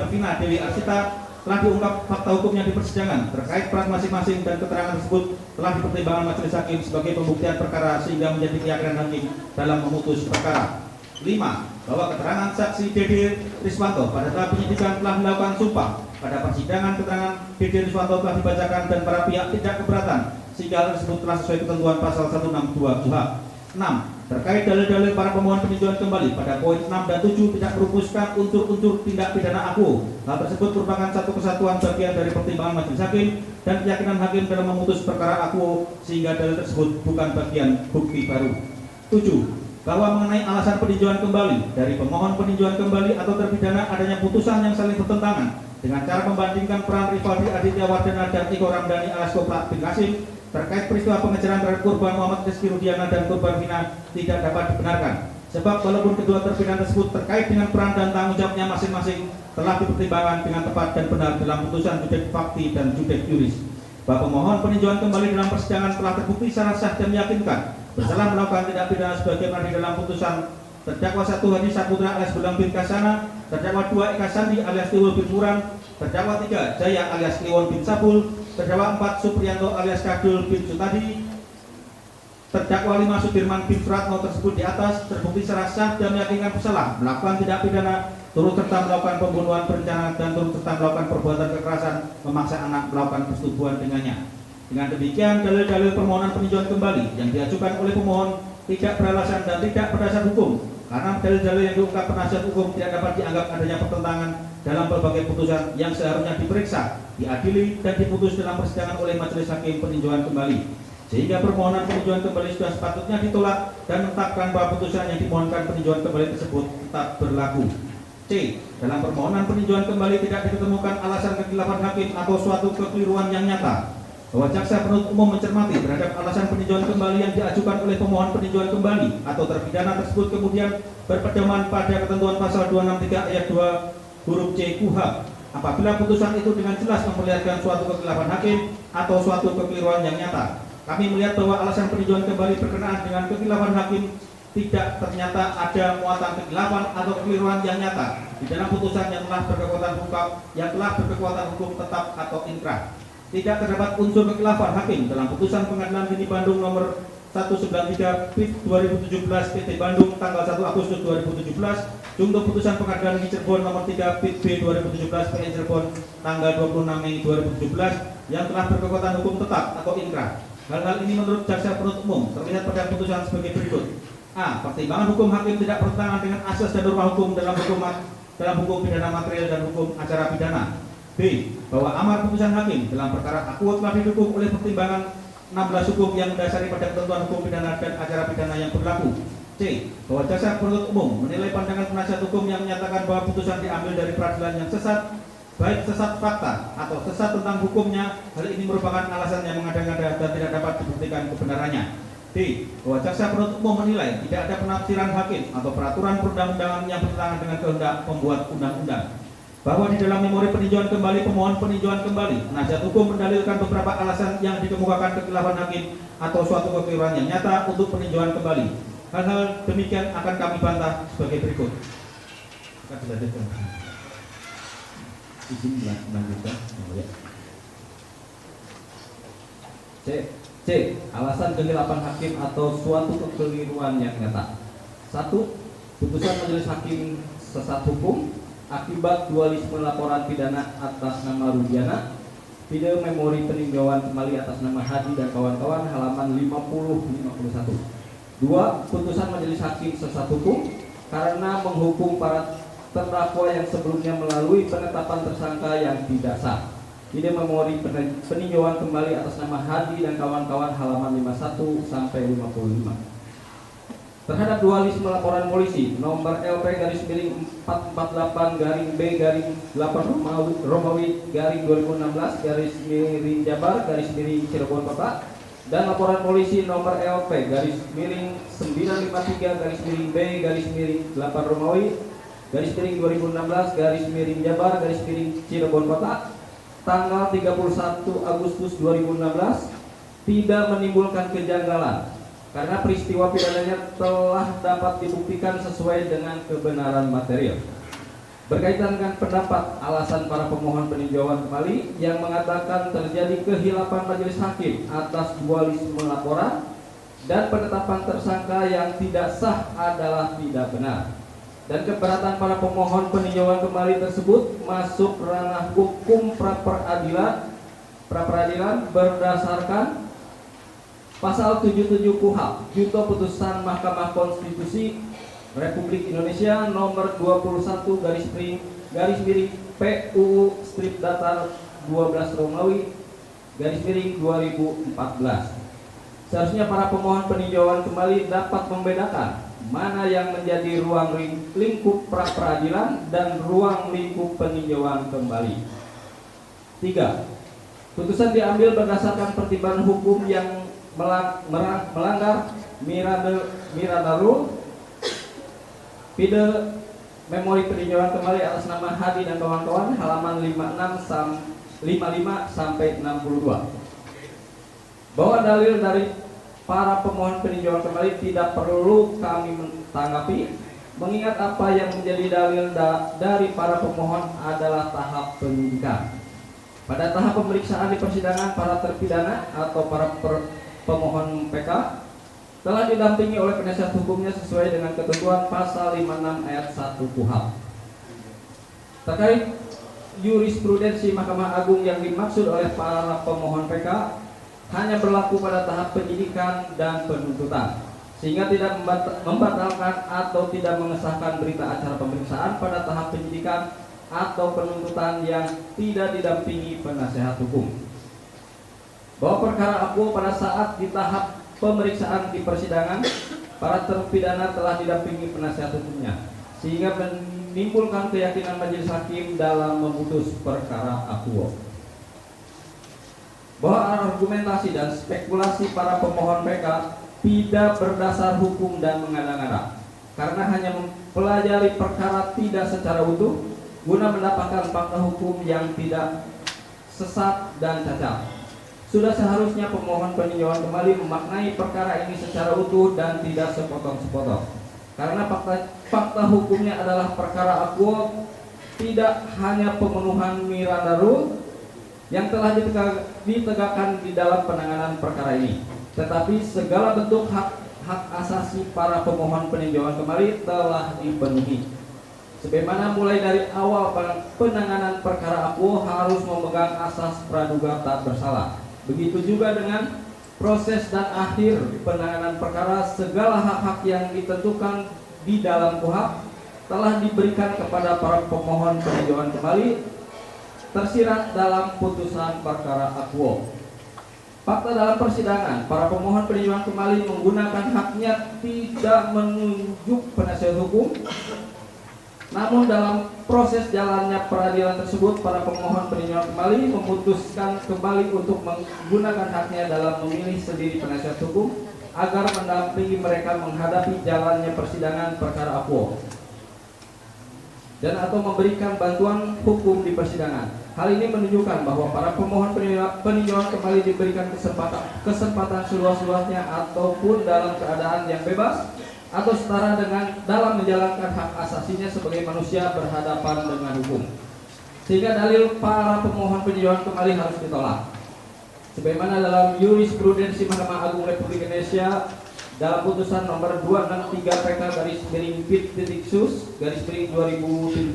Vina Dewi Arsita telah diungkap fakta hukumnya di persidangan terkait peran masing-masing dan keterangan tersebut telah dipertimbangkan majelis hakim sebagai pembuktian perkara sehingga menjadi keyakinan hakim dalam memutus perkara. 5. Bahwa keterangan saksi Dede Riswanto pada tahap penyidikan telah melakukan sumpah. Pada persidangan keterangan Dede Riswanto telah dibacakan dan para pihak tidak keberatan sehingga hal tersebut telah sesuai ketentuan pasal 162 KUHP. 6. Terkait dalil-dalil para pemohon peninjauan kembali pada poin 6 dan 7 tidak merumuskan unsur-unsur tindak pidana aku. Hal tersebut merupakan satu kesatuan bagian dari pertimbangan majelis hakim dan keyakinan hakim dalam memutus perkara aku sehingga dalil tersebut bukan bagian bukti baru. 7. Bahwa mengenai alasan peninjauan kembali dari pemohon peninjauan kembali atau terpidana adanya putusan yang saling bertentangan dengan cara membandingkan peran Rivaldi Aditya Wardana dan Iko Ramdhani alias Koprak bin Kasim terkait peristiwa pengejaran terhadap korban Muhammad Rizky Rudiana dan korban Vina tidak dapat dibenarkan. Sebab walaupun kedua terpidana tersebut terkait dengan peran dan tanggung jawabnya masing-masing telah dipertimbangkan dengan tepat dan benar dalam putusan judek fakti dan judek juris. Bahwa pemohon peninjauan kembali dalam persidangan telah terbukti secara sah dan meyakinkan bersalah melakukan tindak pidana sebagaimana di dalam putusan terdakwa 1 Hadi Saputra alias Bulang bin Kasana, terdakwa 2 Eka Sandi alias Tiwul bin Murang, terdakwa 3 Jaya alias Kliwon bin Sabul, terdakwa 4 Supriyanto alias Kadul bin Sutadi, terdakwa 5 Sudirman bin Suratno tersebut di atas terbukti secara sah dan meyakinkan bersalah melakukan tindak pidana turut serta melakukan pembunuhan berencana dan turut serta melakukan perbuatan kekerasan memaksa anak melakukan persetubuhan dengannya. Dengan demikian, dalil-dalil permohonan peninjauan kembali yang diajukan oleh pemohon tidak beralasan dan tidak berdasar hukum, karena dalil-dalil yang diungkap penasihat hukum tidak dapat dianggap adanya pertentangan dalam berbagai putusan yang seharusnya diperiksa, diadili, dan diputus dalam persidangan oleh majelis hakim peninjauan kembali. Sehingga permohonan peninjauan kembali sudah sepatutnya ditolak dan menetapkan bahwa putusan yang dimohonkan peninjauan kembali tersebut tetap berlaku. C. Dalam permohonan peninjauan kembali tidak ditemukan alasan kekhilafan hakim atau suatu kekeliruan yang nyata. Bahwa jaksa penuntut umum mencermati terhadap alasan peninjauan kembali yang diajukan oleh pemohon peninjauan kembali atau terpidana tersebut kemudian berpedoman pada ketentuan pasal 263 ayat 2 huruf C KUHP. Apabila putusan itu dengan jelas memperlihatkan suatu kekhilafan hakim atau suatu kekeliruan yang nyata. Kami melihat bahwa alasan peninjauan kembali berkenaan dengan kekhilafan hakim tidak ternyata ada muatan kekhilafan atau kekeliruan yang nyata di dalam putusan yang telah berkekuatan hukum tetap atau inkrah. Tidak terdapat unsur kekhilafan hakim dalam putusan Pengadilan Tinggi Bandung nomor 193 PIT 2017 PT Bandung tanggal 1 Agustus 2017 junto putusan Pengadilan Tinggi Cirebon nomor 3 PIT B 2017 PN Cirebon tanggal 26 Mei 2017 yang telah berkekuatan hukum tetap atau inkrah. Hal-hal ini menurut jaksa penuntut umum terlihat pada putusan sebagai berikut. A. Pertimbangan hukum hakim tidak bertentangan dengan asas dan norma hukum dalam hukum pidana material dan hukum acara pidana. B. Bahwa amar putusan hakim dalam perkara aku telah didukung oleh pertimbangan 16 hukum yang mendasari pada ketentuan hukum pidana dan acara pidana yang berlaku. C. Bahwa jaksa penuntut umum menilai pandangan penasihat hukum yang menyatakan bahwa putusan diambil dari peradilan yang sesat, baik sesat fakta atau sesat tentang hukumnya, hal ini merupakan alasan yang mengada-ngada dan tidak dapat dibuktikan kebenarannya. D. Bahwa jaksa penuntut umum menilai tidak ada penafsiran hakim atau peraturan perundang-undangan yang bertentangan dengan kehendak pembuat undang-undang. Bahwa di dalam memori peninjauan kembali pemohon peninjauan kembali, penasihat hukum mendalilkan beberapa alasan yang dikemukakan kekhilafan hakim atau suatu kekeliruan yang nyata untuk peninjauan kembali. Hal-hal demikian akan kami bantah sebagai berikut. Izin melanjutkan. C. Alasan kekhilafan hakim atau suatu kekeliruan yang nyata. 1. Putusan majelis hakim sesat hukum akibat dualisme laporan pidana atas nama Rudiana, video memori peninjauan kembali atas nama Hadi dan kawan-kawan halaman 50-51. 2. Putusan majelis hakim sesat hukum karena menghukum para terdakwa yang sebelumnya melalui penetapan tersangka yang tidak sah. Video memori peninjauan kembali atas nama Hadi dan kawan-kawan halaman 51-55. Terhadap dualisme laporan polisi nomor LP garis miring 448 garing B garing 8 Romawi garing 2016 garis miring Jabar garis miring Cirebon Kota dan laporan polisi nomor LP garis miring 953 garis miring B garis miring 8 Romawi garis miring 2016 garis miring Jabar garis miring Cirebon Kota tanggal 31 Agustus 2016 tidak menimbulkan kejanggalan karena peristiwa pidananya telah dapat dibuktikan sesuai dengan kebenaran material. B. berkaitan dengan pendapat alasan para pemohon peninjauan kembali yang mengatakan terjadi kehilapan majelis hakim atas dualisme laporan dan penetapan tersangka yang tidak sah adalah tidak benar, dan keberatan para pemohon peninjauan kembali tersebut masuk ranah hukum pra-peradilan berdasarkan Pasal 77 KUHP Junto Putusan Mahkamah Konstitusi Republik Indonesia nomor 21 garis miring PUU strip datar 12 Romawi garis miring 2014. Seharusnya para pemohon peninjauan kembali dapat membedakan mana yang menjadi ruang lingkup pra-peradilan dan ruang lingkup peninjauan kembali. 3. Putusan diambil berdasarkan pertimbangan hukum yang melanggar Miranda Rule, Pide Memori Peninjauan Kembali atas nama Hadi dan kawan-kawan, halaman 55 sampai 62. Bahwa dalil dari para pemohon peninjauan kembali tidak perlu kami tanggapi, mengingat apa yang menjadi dalil dari para pemohon adalah tahap penyidikan. Pada tahap pemeriksaan di persidangan, para terpidana atau para pemohon PK telah didampingi oleh penasihat hukumnya sesuai dengan ketentuan pasal 56 ayat 1 KUHP. Terkait jurisprudensi Mahkamah Agung yang dimaksud oleh para pemohon PK hanya berlaku pada tahap penyidikan dan penuntutan, sehingga tidak membatalkan atau tidak mengesahkan berita acara pemeriksaan pada tahap penyidikan atau penuntutan yang tidak didampingi penasihat hukum. Bahwa perkara akuo pada saat di tahap pemeriksaan di persidangan, para terpidana telah didampingi penasihat hukumnya, sehingga menimbulkan keyakinan majelis hakim dalam memutus perkara akuo. Bahwa argumentasi dan spekulasi para pemohon PK tidak berdasar hukum dan mengada-ngada, karena hanya mempelajari perkara tidak secara utuh guna mendapatkan fakta hukum yang tidak sesat dan cacat. Sudah seharusnya pemohon peninjauan kembali memaknai perkara ini secara utuh dan tidak sepotong-sepotong, karena fakta hukumnya adalah perkara akuo, tidak hanya pemenuhan Miranda Rule yang telah ditegakkan di dalam penanganan perkara ini, tetapi segala bentuk hak asasi para pemohon peninjauan kembali telah dipenuhi. Sebagaimana mulai dari awal penanganan perkara akuo harus memegang asas praduga tak bersalah. Begitu juga dengan proses dan akhir penanganan perkara, segala hak-hak yang ditentukan di dalam KUHP telah diberikan kepada para pemohon peninjauan kembali, tersirat dalam putusan perkara akuo. Fakta dalam persidangan, para pemohon peninjauan kembali menggunakan haknya tidak menunjuk penasihat hukum. Namun dalam proses jalannya peradilan tersebut, para pemohon peninjauan kembali memutuskan kembali untuk menggunakan haknya dalam memilih sendiri penasihat hukum agar mendampingi mereka menghadapi jalannya persidangan perkara akuo dan atau memberikan bantuan hukum di persidangan. Hal ini menunjukkan bahwa para pemohon peninjauan kembali diberikan kesempatan seluas-luasnya ataupun dalam keadaan yang bebas atau setara dengan dalam menjalankan hak asasinya sebagai manusia berhadapan dengan hukum, sehingga dalil para pemohon peninjauan kembali harus ditolak. Sebagaimana dalam jurisprudensi Mahkamah Agung Republik Indonesia dalam putusan nomor 263 PK garis miring Pit.Sus garis miring 2017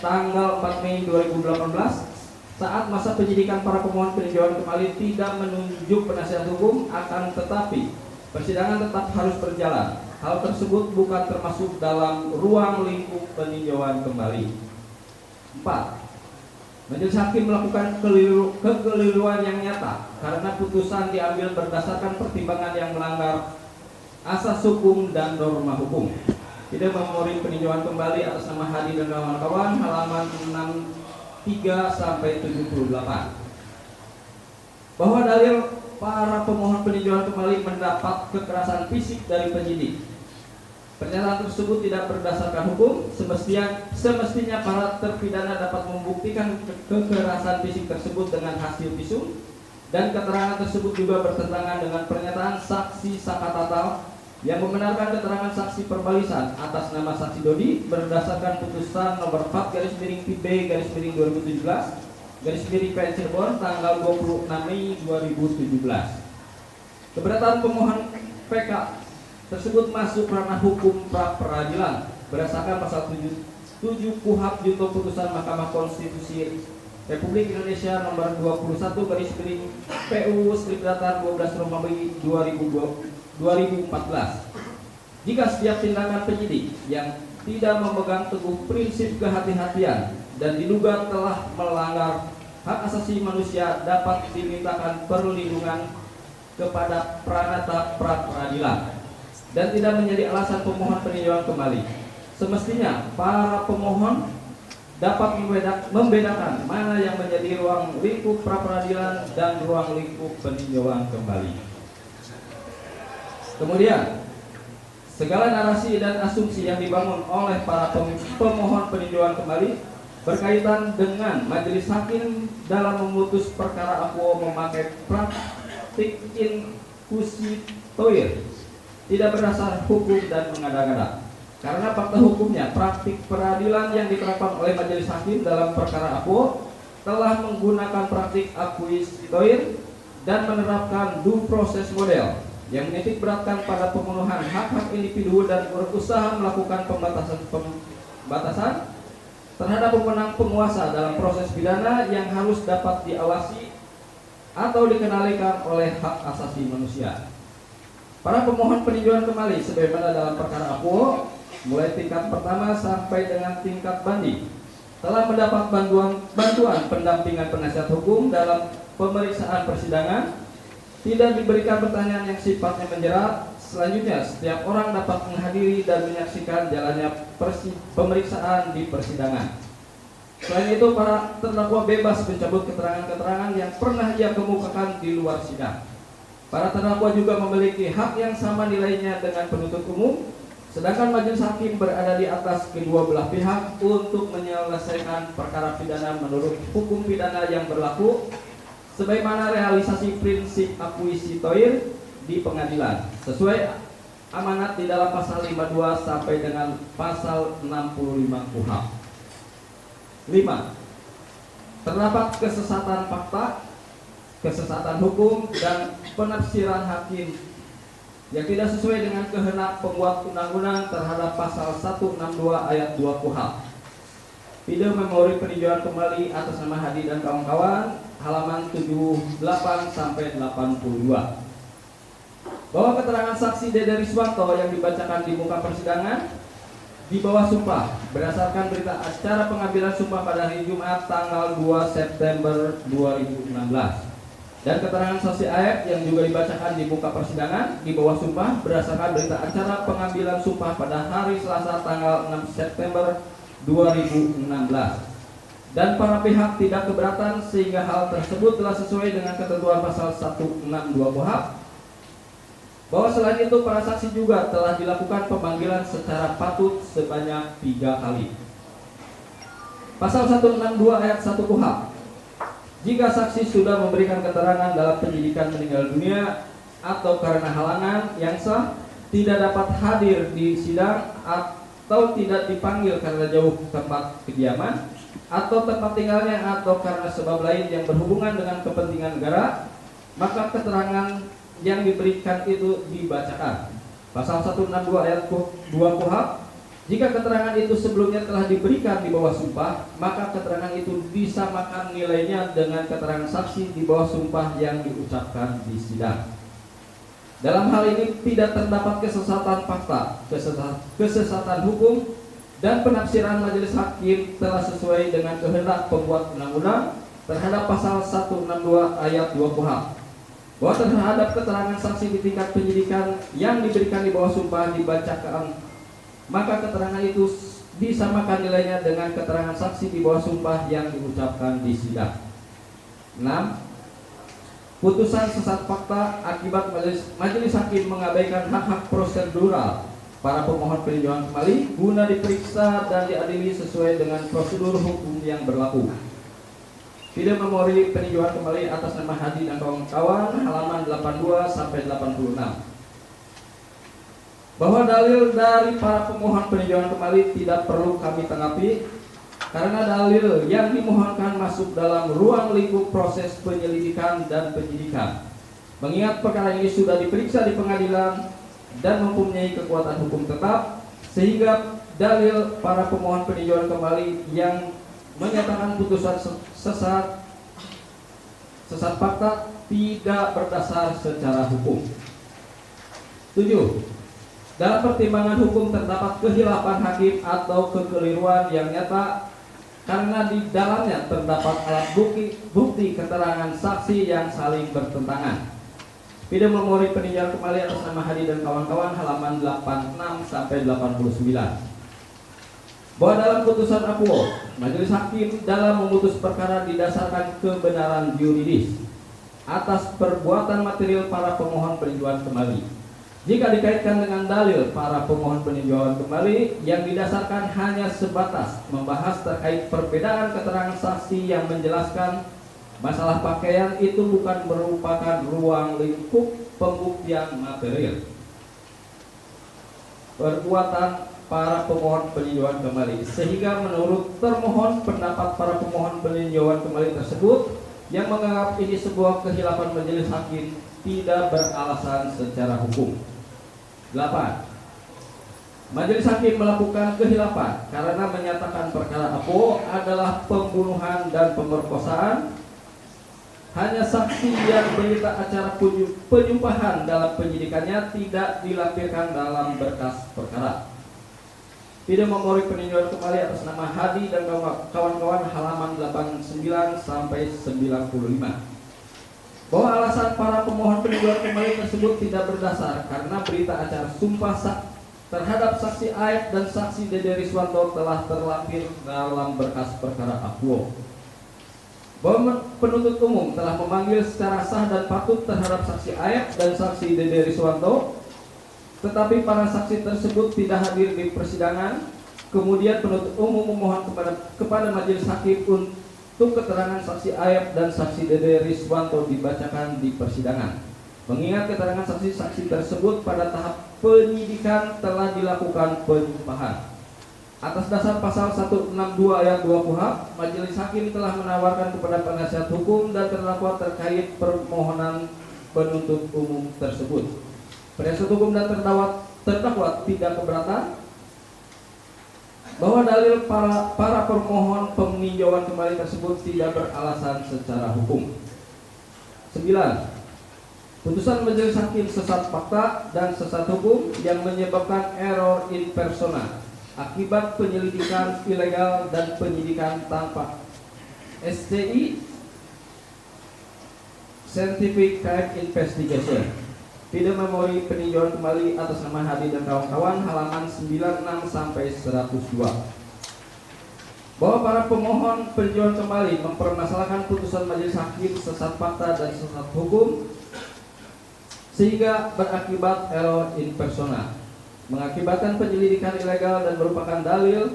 tanggal 4 Mei 2018, saat masa penyidikan para pemohon peninjauan kembali tidak menunjuk penasihat hukum, akan tetapi persidangan tetap harus berjalan. Hal tersebut bukan termasuk dalam ruang lingkup peninjauan kembali. 4. Majelis hakim melakukan kekeliruan yang nyata karena putusan diambil berdasarkan pertimbangan yang melanggar asas hukum dan norma hukum. Tidak memori peninjauan kembali atas nama Hadi dan kawan-kawan, halaman 63 sampai 78. Bahwa dalil para pemohon peninjauan kembali mendapat kekerasan fisik dari penyidik. Pernyataan tersebut tidak berdasarkan hukum. Semestinya para terpidana dapat membuktikan kekerasan fisik tersebut dengan hasil visum, dan keterangan tersebut juga bertentangan dengan pernyataan saksi Sakatatal yang membenarkan keterangan saksi perbalisan atas nama saksi Dodi berdasarkan putusan nomor 4/PB/2017 Cirebon tanggal 26 Mei 2017. Keberatan pemohon PK tersebut masuk ranah hukum pra peradilan berdasarkan pasal 7 KUHP junto putusan Mahkamah Konstitusi Republik Indonesia nomor 21/PU/12/2014. Jika setiap tindakan penyidik yang tidak memegang teguh prinsip kehati-hatian dan diduga telah melanggar hak asasi manusia dapat dimintakan perlindungan kepada pranata pra peradilan dan tidak menjadi alasan pemohon peninjauan kembali. Semestinya para pemohon dapat membedakan mana yang menjadi ruang lingkup pra peradilan dan ruang lingkup peninjauan kembali. Kemudian, segala narasi dan asumsi yang dibangun oleh para pemohon peninjauan kembali berkaitan dengan majelis hakim dalam memutus perkara akuo memakai praktik inquisitoire tidak berdasar hukum dan mengada-ngada. Karena fakta hukumnya, praktik peradilan yang diterapkan oleh majelis hakim dalam perkara akuo telah menggunakan praktik inquisitoire dan menerapkan due process model yang menitik beratkan pada pemenuhan hak-hak individu dan berusaha melakukan pembatasan terhadap pemenang penguasa dalam proses pidana yang harus dapat diawasi atau dikendalikan oleh hak asasi manusia. Para pemohon peninjauan kembali sebagaimana dalam perkara akuo mulai tingkat pertama sampai dengan tingkat banding telah mendapat bantuan pendampingan penasihat hukum dalam pemeriksaan persidangan, tidak diberikan pertanyaan yang sifatnya menjerat. Selanjutnya, setiap orang dapat menghadiri dan menyaksikan jalannya pemeriksaan di persidangan. Selain itu, para terdakwa bebas mencabut keterangan-keterangan yang pernah ia kemukakan di luar sidang. Para terdakwa juga memiliki hak yang sama nilainya dengan penuntut umum, sedangkan majelis hakim berada di atas kedua belah pihak untuk menyelesaikan perkara pidana menurut hukum pidana yang berlaku, sebagaimana realisasi prinsip inquisitoire di pengadilan sesuai amanat di dalam pasal 52 sampai dengan pasal 65 KUHP. 5. Terdapat kesesatan fakta, kesesatan hukum dan penafsiran hakim yang tidak sesuai dengan kehendak pembuat undang-undang terhadap pasal 162 ayat 2 KUHP. Video memori peninjauan kembali atas nama Hadi dan kawan-kawan, halaman 78 sampai 82. Bahwa keterangan saksi Dede Riswanto yang dibacakan di muka persidangan di bawah sumpah berdasarkan berita acara pengambilan sumpah pada hari Jumat tanggal 2 September 2016 dan keterangan saksi AF yang juga dibacakan di muka persidangan di bawah sumpah berdasarkan berita acara pengambilan sumpah pada hari Selasa tanggal 6 September 2016 dan para pihak tidak keberatan sehingga hal tersebut telah sesuai dengan ketentuan pasal 162 KUHP. Bahwa selain itu para saksi juga telah dilakukan pemanggilan secara patut sebanyak 3 kali. Pasal 162 ayat 1 KUHP. Jika saksi sudah memberikan keterangan dalam penyidikan meninggal dunia atau karena halangan yang sah, tidak dapat hadir di sidang atau tidak dipanggil karena jauh tempat kediaman atau tempat tinggalnya atau karena sebab lain yang berhubungan dengan kepentingan negara, maka keterangan yang diberikan itu dibacakan. Pasal 162 ayat 2 KUHP. Jika keterangan itu sebelumnya telah diberikan di bawah sumpah, maka keterangan itu disamakan nilainya dengan keterangan saksi di bawah sumpah yang diucapkan di sidang. Dalam hal ini tidak terdapat kesesatan fakta, kesesatan hukum, dan penafsiran majelis hakim telah sesuai dengan kehendak pembuat undang-undang terhadap pasal 162 ayat 2 KUHP. Bahwa terhadap keterangan saksi di tingkat penyidikan yang diberikan di bawah sumpah dibacakan, maka keterangan itu disamakan nilainya dengan keterangan saksi di bawah sumpah yang diucapkan di sidang. 6. Putusan sesat fakta akibat majelis hakim mengabaikan hak-hak prosedural para pemohon peninjauan kembali guna diperiksa dan diadili sesuai dengan prosedur hukum yang berlaku. Video memori peninjauan kembali atas nama Hadi dan kawan-kawan, halaman 82 sampai 86. bahwa dalil dari para pemohon peninjauan kembali tidak perlu kami tanggapi karena dalil yang dimohonkan masuk dalam ruang lingkup proses penyelidikan dan penyidikan. Mengingat perkara ini sudah diperiksa di pengadilan dan mempunyai kekuatan hukum tetap, sehingga dalil para pemohon peninjauan kembali yang menyatakan putusan sesat fakta tidak berdasar secara hukum. 7. Dalam pertimbangan hukum terdapat kehilapan hakim atau kekeliruan yang nyata karena di dalamnya terdapat alat bukti keterangan saksi yang saling bertentangan. Video memori peninjauan kembali atas nama Hadi dan kawan-kawan halaman 86 sampai 89. Bahwa dalam putusan akuo, majelis hakim dalam memutus perkara didasarkan kebenaran yuridis atas perbuatan material para pemohon peninjauan kembali. Jika dikaitkan dengan dalil para pemohon peninjauan kembali yang didasarkan hanya sebatas membahas terkait perbedaan keterangan saksi yang menjelaskan masalah pakaian, itu bukan merupakan ruang lingkup pembuktian material perbuatan para pemohon peninjauan kembali, sehingga menurut termohon pendapat para pemohon peninjauan kembali tersebut yang menganggap ini sebuah kehilapan majelis hakim tidak beralasan secara hukum. 8. Majelis hakim melakukan kehilapan karena menyatakan perkara akuo adalah pembunuhan dan pemerkosaan. Hanya saksi yang berita acara penyumpahan dalam penyidikannya tidak dilampirkan dalam berkas perkara. Video memori peninjauan kembali atas nama Hadi dan kawan-kawan halaman 89 sampai 95. Bahwa alasan para pemohon peninjauan kembali tersebut tidak berdasar karena berita acara sumpah terhadap saksi Aep dan saksi Dede Riswanto telah terlampir dalam berkas perkara akuo. Bahwa penuntut umum telah memanggil secara sah dan patut terhadap saksi Aep dan saksi Dede Riswanto, tetapi para saksi tersebut tidak hadir di persidangan. Kemudian penuntut umum memohon kepada majelis hakim untuk keterangan saksi Aep dan saksi Dede Riswanto dibacakan di persidangan. Mengingat keterangan saksi-saksi tersebut pada tahap penyidikan telah dilakukan penyumpahan. Atas dasar pasal 162 ayat 2 KUHP, majelis hakim telah menawarkan kepada penasihat hukum dan terdakwa terkait permohonan penuntut umum tersebut. Penasihat hukum dan terdakwa tidak keberatan bahwa dalil para permohon peninjauan kembali tersebut tidak beralasan secara hukum. 9. Putusan majelis hakim sesat fakta dan sesat hukum yang menyebabkan error in persona akibat penyelidikan ilegal dan penyidikan tanpa STI Scientific Crime Investigation. Video memori peninjauan kembali atas nama Hadi dan kawan-kawan halaman 96 sampai 102. Bahwa para pemohon peninjauan kembali mempermasalahkan putusan majelis hakim sesat fakta dan sesat hukum sehingga berakibat error in persona, mengakibatkan penyelidikan ilegal dan merupakan dalil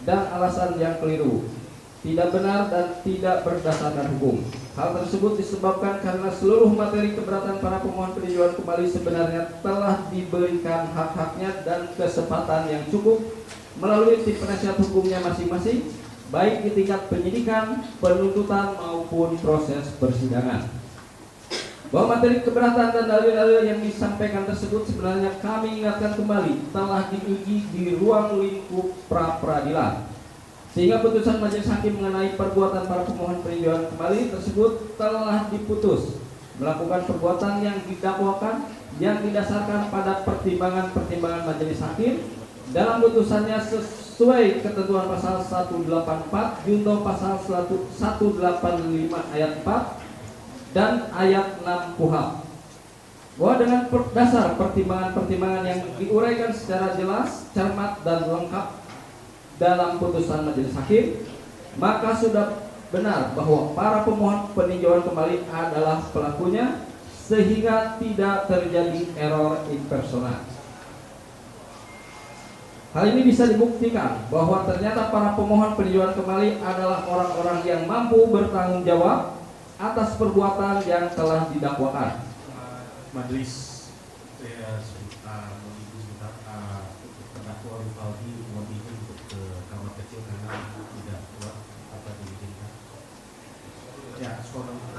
dan alasan yang keliru, tidak benar dan tidak berdasarkan hukum. Hal tersebut disebabkan karena seluruh materi keberatan para pemohon peninjauan kembali sebenarnya telah diberikan hak-haknya dan kesempatan yang cukup melalui tim penasihat hukumnya masing-masing, baik di tingkat penyidikan, penuntutan maupun proses persidangan. Bahwa materi keberatan dan dalil-dalil yang disampaikan tersebut sebenarnya kami ingatkan kembali telah diuji di ruang lingkup pra-peradilan, sehingga putusan majelis hakim mengenai perbuatan para pemohon peninjauan kembali tersebut telah diputus melakukan perbuatan yang didakwakan yang didasarkan pada pertimbangan-pertimbangan majelis hakim dalam putusannya sesuai ketentuan pasal 184 junto pasal 185 ayat 4 dan ayat 6 KUHP. Bahwa dengan dasar pertimbangan-pertimbangan yang diuraikan secara jelas, cermat dan lengkap dalam putusan majelis hakim, maka sudah benar bahwa para pemohon peninjauan kembali adalah pelakunya, sehingga tidak terjadi error in persona. Hal ini bisa dibuktikan bahwa ternyata para pemohon peninjauan kembali adalah orang-orang yang mampu bertanggung jawab atas perbuatan yang telah didakwakan. Majelis, saya Aldi mohon izin untuk ke kamar kecil karena tidak kuat apa diizinkan. Ya, skor dulu.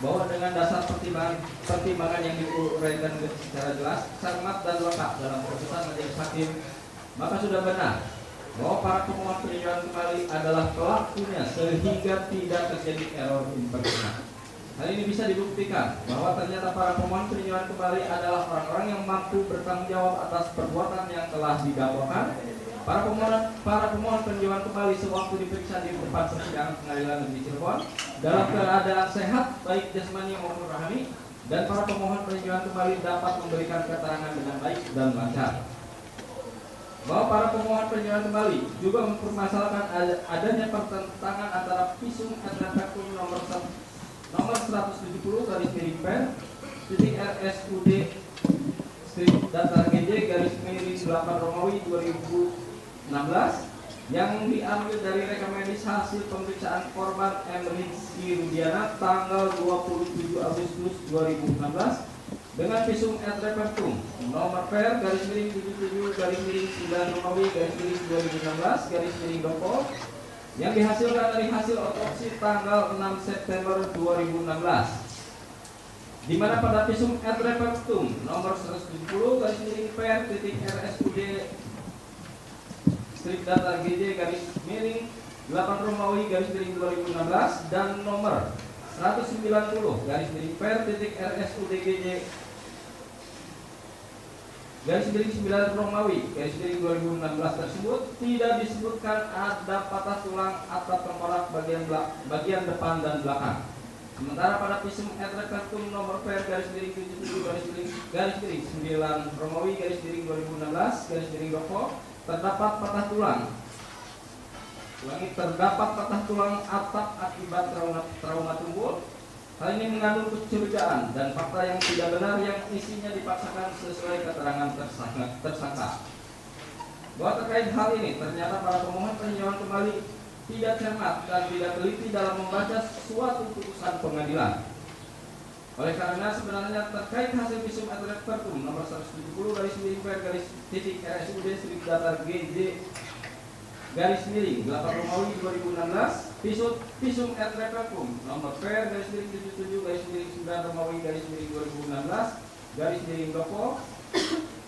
Bahwa dengan dasar pertimbangan yang diuraikan secara jelas, cermat dan lengkap dalam keputusan majelis hakim, maka sudah benar bahwa para pemohon peninjauan kembali adalah pelakunya sehingga tidak terjadi error impersonal. Hal ini bisa dibuktikan bahwa ternyata para pemohon peninjauan kembali adalah orang-orang yang mampu bertanggung jawab atas perbuatan yang telah didakwakan. Para pemohon peninjauan kembali sewaktu diperiksa di tempat persidangan Pengadilan Negeri Cirebon dalam keadaan sehat baik jasmani maupun rohani, dan para pemohon peninjauan kembali dapat memberikan keterangan dengan baik dan lancar. Bahwa para pemohon peninjauan kembali juga mempermasalahkan adanya pertentangan antara visum et repertum nomor 170 garis miring pen titik RSUD strip data GJ garis miring 8 Romawi 2016 yang diambil dari rekam medis hasil pemeriksaan korban M. Rizky Rudiana tanggal 27 Agustus 2016 dengan visum et repertum nomor per garis miring 77 garis miring 9 Romawi garis miring 2016 garis miring Doko yang dihasilkan dari hasil otopsi tanggal 6 September 2016, di mana pada visum et repertum nomor 170 garis miring per titik RSUD strip data GJ garis miring 8 Romawi garis miring 2016 dan nomor 190 garis miring per titik RSUD GJ garis miring 9 Romawi garis miring 2016 tersebut tidak disebutkan ada patah tulang atap tengkorak bagian depan dan belakang. Sementara pada visum et repertum nomor per garis miring 77 garis miring 9 Romawi garis miring 2016 garis miring Doko terdapat patah tulang atap akibat trauma tubuh. Hal ini mengandung kecurigaan dan fakta yang tidak benar yang isinya dipaksakan sesuai keterangan tersangka. Bahwa terkait hal ini, ternyata para pemohon peninjauan kembali tidak cermat dan tidak teliti dalam membaca suatu putusan pengadilan. Oleh karena sebenarnya terkait hasil visum et repertum nomor 170 garis miring per garis titik RSUD strip data GJ garis miring 8 Romawi 2016 visum et repertum nomor per garis miring 77 garis miring 9 Romawi garis miring 2016 garis miring Doko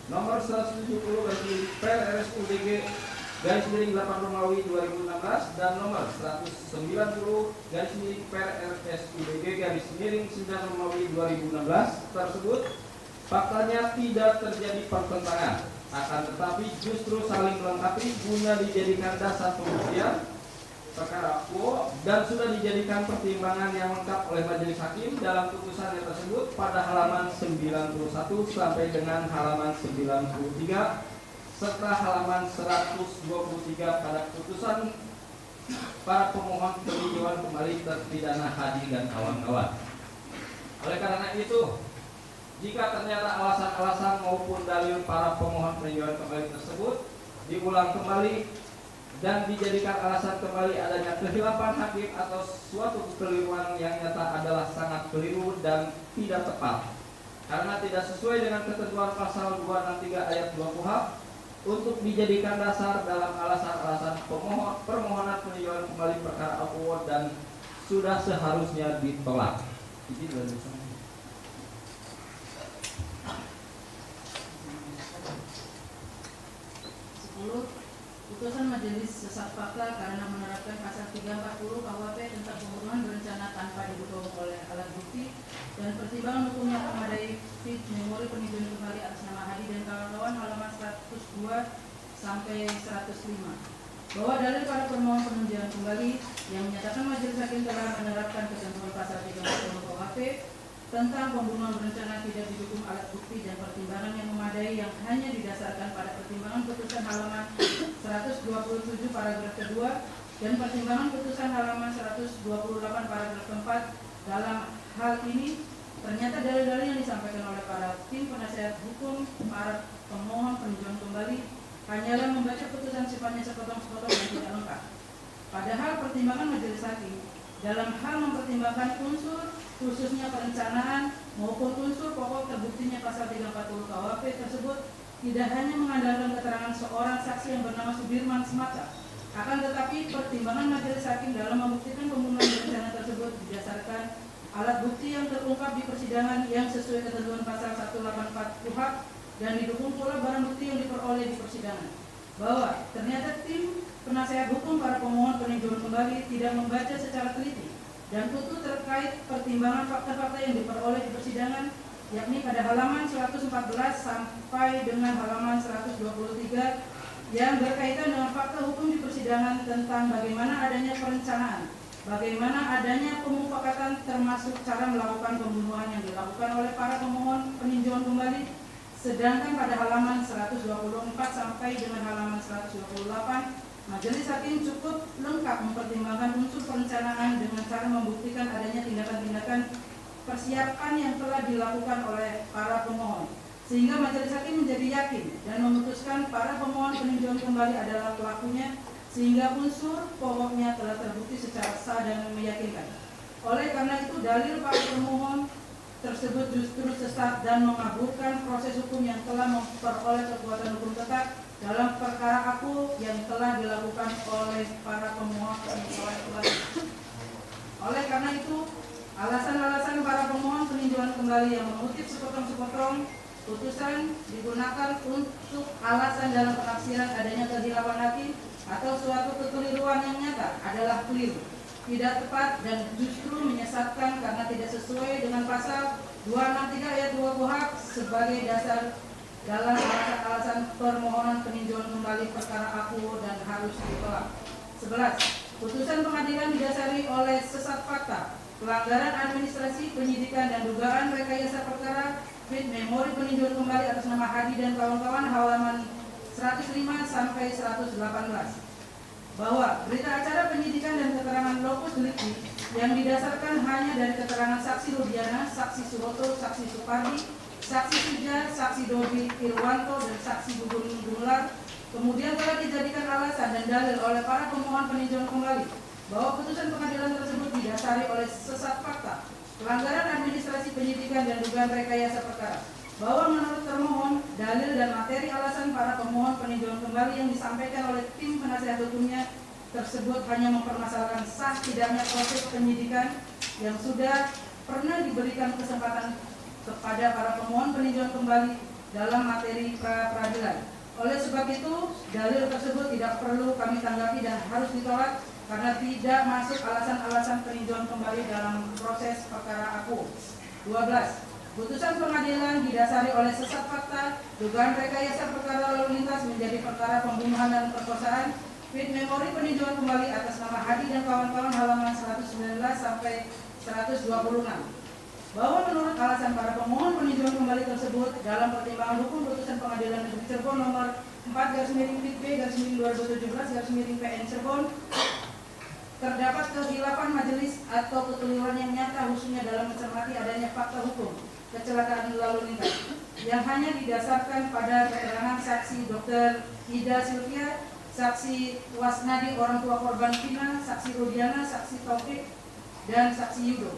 nomor 170 garis miring per RSUDG garis miring 8 Romawi 2016 dan nomor 190 garis miring per RSUDG garis miring 9 Romawi 2016 tersebut faktanya tidak terjadi pertentangan, akan tetapi justru saling melengkapi guna dijadikan dasar pembuktian perkara dan sudah dijadikan pertimbangan yang lengkap oleh majelis hakim dalam putusannya tersebut pada halaman 91 sampai dengan halaman 93 serta halaman 123 pada putusan para pemohon peninjauan kembali terpidana Hadi dan kawan-kawan. Oleh karena itu, jika ternyata alasan-alasan maupun dalil para pemohon peninjauan kembali tersebut diulang kembali dan dijadikan alasan kembali adanya kehilapan hakim atau suatu kekeliruan yang nyata adalah sangat keliru dan tidak tepat, karena tidak sesuai dengan ketentuan pasal 263 ayat 2 KUHP untuk dijadikan dasar dalam alasan-alasan permohonan peninjauan kembali perkara akuo dan sudah seharusnya ditolak. Izin lanjutkan. 10. Putusan Majelis Sesat Fakta karena menerapkan pasal 340 KUHP tentang pembunuhan berencana tanpa didukung oleh alat bukti dan pertimbangan hukum yang memadai fit memori peninjauan kembali atas nama Hadi dan kawan-kawan halaman 102 sampai 105 bahwa dalil para permohon peninjauan kembali yang menyatakan majelis hakim telah menerapkan ketentuan pasal 340 KUHP tentang pembunuhan berencana tidak didukung alat bukti dan pertimbangan yang memadai yang hanya didasarkan pada pertimbangan putusan halaman 127 paragraf kedua dan pertimbangan putusan halaman 128 paragraf keempat. Dalam hal ini ternyata dalil-dalil yang disampaikan oleh para tim penasihat hukum para pemohon peninjauan kembali hanyalah membaca putusan sifatnya sepotong-sepotong dan tidak lengkap. Padahal pertimbangan majelis hakim dalam hal mempertimbangkan unsur khususnya perencanaan maupun unsur pokok terbuktinya pasal 340 KUHP tersebut tidak hanya mengandalkan keterangan seorang saksi yang bernama Sudirman semata, akan tetapi pertimbangan majelis hakim dalam membuktikan pembunuhan berencana tersebut didasarkan alat bukti yang terungkap di persidangan yang sesuai ketentuan pasal 184 KUHP dan didukung pula barang bukti yang diperoleh di persidangan, bahwa ternyata tim penasehat hukum para pemohon peninjauan kembali tidak membaca secara teliti dan utuh terkait pertimbangan fakta-fakta yang diperoleh di persidangan, yakni pada halaman 114 sampai dengan halaman 123 yang berkaitan dengan fakta hukum di persidangan tentang bagaimana adanya perencanaan, bagaimana adanya pemufakatan termasuk cara melakukan pembunuhan yang dilakukan oleh para pemohon peninjauan kembali. Sedangkan pada halaman 124 sampai dengan halaman 128 majelis hakim cukup lengkap mempertimbangkan unsur perencanaan dengan cara membuktikan adanya tindakan-tindakan persiapan yang telah dilakukan oleh para pemohon, sehingga majelis hakim menjadi yakin dan memutuskan para pemohon peninjauan kembali adalah pelakunya, sehingga unsur pokoknya telah terbukti secara sah dan meyakinkan. Oleh karena itu dalil para pemohon tersebut justru sesat dan mengaburkan proses hukum yang telah memperoleh kekuatan hukum tetap dalam perkara aku yang telah dilakukan oleh para pemohon peninjauan kembali. Oleh karena itu, alasan-alasan para pemohon peninjauan kembali yang mengutip sepotong-sepotong putusan digunakan untuk alasan dalam penafsiran adanya kehilapan hakim atau suatu kekeliruan yang nyata adalah keliru, tidak tepat dan justru menyesatkan karena tidak sesuai dengan pasal 263 ayat 2 KUHP sebagai dasar dalam alasan-alasan permohonan peninjauan kembali perkara aku dan harus ditolak. 11. Putusan pengadilan didasari oleh sesat fakta, pelanggaran administrasi penyidikan dan dugaan rekayasa perkara fit memori peninjauan kembali atas nama Hadi dan kawan-kawan halaman 105 sampai 118. Bahwa berita acara penyidikan dan keterangan lokus delikti yang didasarkan hanya dari keterangan saksi Rudiana, saksi Suroto, saksi Supardi, saksi Suja, saksi Dodi Irwanto, dan saksi Gugun Gular kemudian telah dijadikan alasan dan dalil oleh para pemohon peninjauan kembali bahwa putusan pengadilan tersebut didasari oleh sesat fakta, pelanggaran administrasi penyidikan dan dugaan rekayasa perkara. Bahwa menurut termohon, dalil dan materi alasan para pemohon peninjauan kembali yang disampaikan oleh tim penasihat hukumnya tersebut hanya mempermasalahkan sah tidaknya proses penyidikan yang sudah pernah diberikan kesempatan kepada para pemohon peninjauan kembali dalam materi pra-peradilan. Oleh sebab itu, dalil tersebut tidak perlu kami tanggapi dan harus ditolak karena tidak masuk alasan-alasan peninjauan kembali dalam proses perkara aku. 12. Putusan pengadilan didasari oleh sesat fakta, dugaan rekayasa perkara lalu lintas menjadi perkara pembunuhan dan perkosaan, fit memori peninjauan kembali atas nama Hadi dan kawan-kawan halaman 119 sampai 126. Bahwa menurut alasan para pemohon peninjauan kembali tersebut dalam pertimbangan hukum putusan pengadilan negeri Cirebon nomor 4/B/2017/PN Cirebon terdapat kehilapan majelis atau kekeliruan yang nyata khususnya dalam mencermati adanya fakta hukum kecelakaan lalu lintas yang hanya didasarkan pada keterangan saksi Dr. Ida Sylvia, saksi Wasnadi orang tua korban Vina, saksi Rudiana, saksi Taufik, dan saksi Yudo.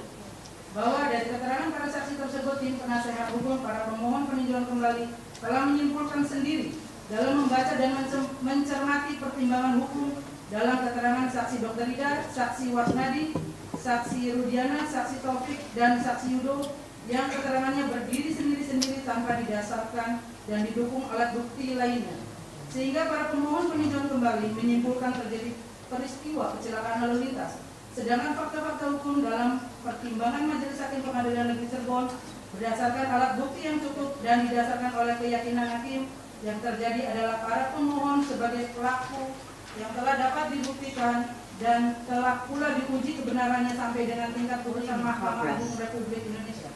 Bahwa dari keterangan para saksi tersebut, tim penasehat hukum para pemohon peninjauan kembali telah menyimpulkan sendiri dalam membaca dan mencermati pertimbangan hukum dalam keterangan saksi Dr. Ida, saksi Wasnadi, saksi Rudiana, saksi Taufik, dan saksi Yudo yang keterangannya berdiri sendiri-sendiri tanpa didasarkan dan didukung alat bukti lainnya. Sehingga para pemohon peninjauan kembali menyimpulkan terjadi peristiwa kecelakaan lalu lintas. Sedangkan fakta-fakta hukum dalam pertimbangan Majelis Hakim Pengadilan Negeri Cirebon berdasarkan alat bukti yang cukup dan didasarkan oleh keyakinan hakim yang terjadi adalah para pemohon sebagai pelaku yang telah dapat dibuktikan dan telah pula diuji kebenarannya sampai dengan tingkat putusan Mahkamah Agung Republik Indonesia.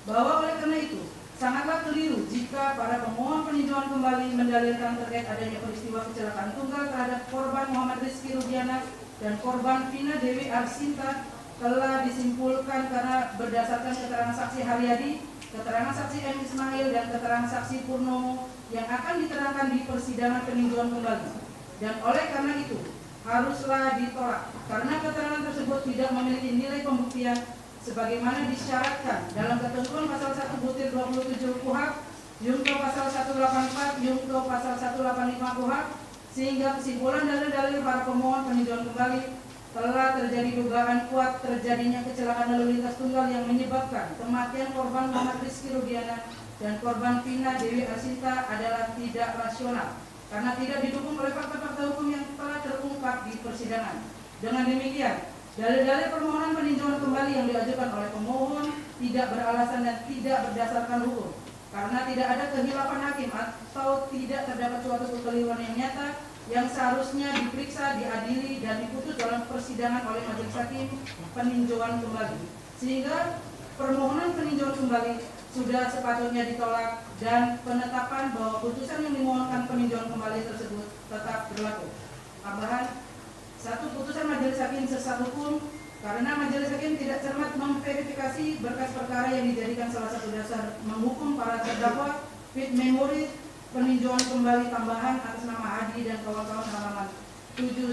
Bahwa oleh karena itu sangatlah keliru jika para pemohon peninjauan kembali mendalilkan terkait adanya peristiwa kecelakaan tunggal terhadap korban Muhammad Rizky Rudiana dan korban Vina Dewi Arsinta telah disimpulkan karena berdasarkan keterangan saksi Haryadi, keterangan saksi M. Ismail, dan keterangan saksi Purnomo yang akan diterangkan di persidangan peninjauan kembali. Dan oleh karena itu haruslah ditolak karena keterangan tersebut tidak memiliki nilai pembuktian sebagaimana disyaratkan dalam ketentuan pasal 1/27 KUHP, Yungto pasal 184, Yungto pasal 185 KUHP, sehingga kesimpulan dalil-dalil para pemohon peninjauan kembali telah terjadi dugaan kuat terjadinya kecelakaan lalu lintas tunggal yang menyebabkan kematian korban Muhammad Rizky Rudiana dan korban Vina Dewi Arsinta adalah tidak rasional karena tidak didukung oleh fakta-fakta hukum yang telah terungkap di persidangan. Dengan demikian, dalil-dalil permohonan peninjauan kembali yang diajukan oleh pemohon tidak beralasan dan tidak berdasarkan hukum karena tidak ada kehilapan hakim atau tidak terdapat suatu kekeliruan yang nyata yang seharusnya diperiksa, diadili, dan diputus dalam persidangan oleh majelis hakim peninjauan kembali. Sehingga permohonan peninjauan kembali sudah sepatutnya ditolak dan penetapan bahwa putusan yang dimohonkan peninjauan kembali tersebut tetap berlaku. Tambahan, satu, putusan majelis hakim sesat hukum karena majelis hakim tidak cermat memverifikasi berkas perkara yang dijadikan salah satu dasar menghukum para terdakwa. Fit memori peninjauan kembali tambahan atas nama Hadi dan kawan-kawan halaman 7-12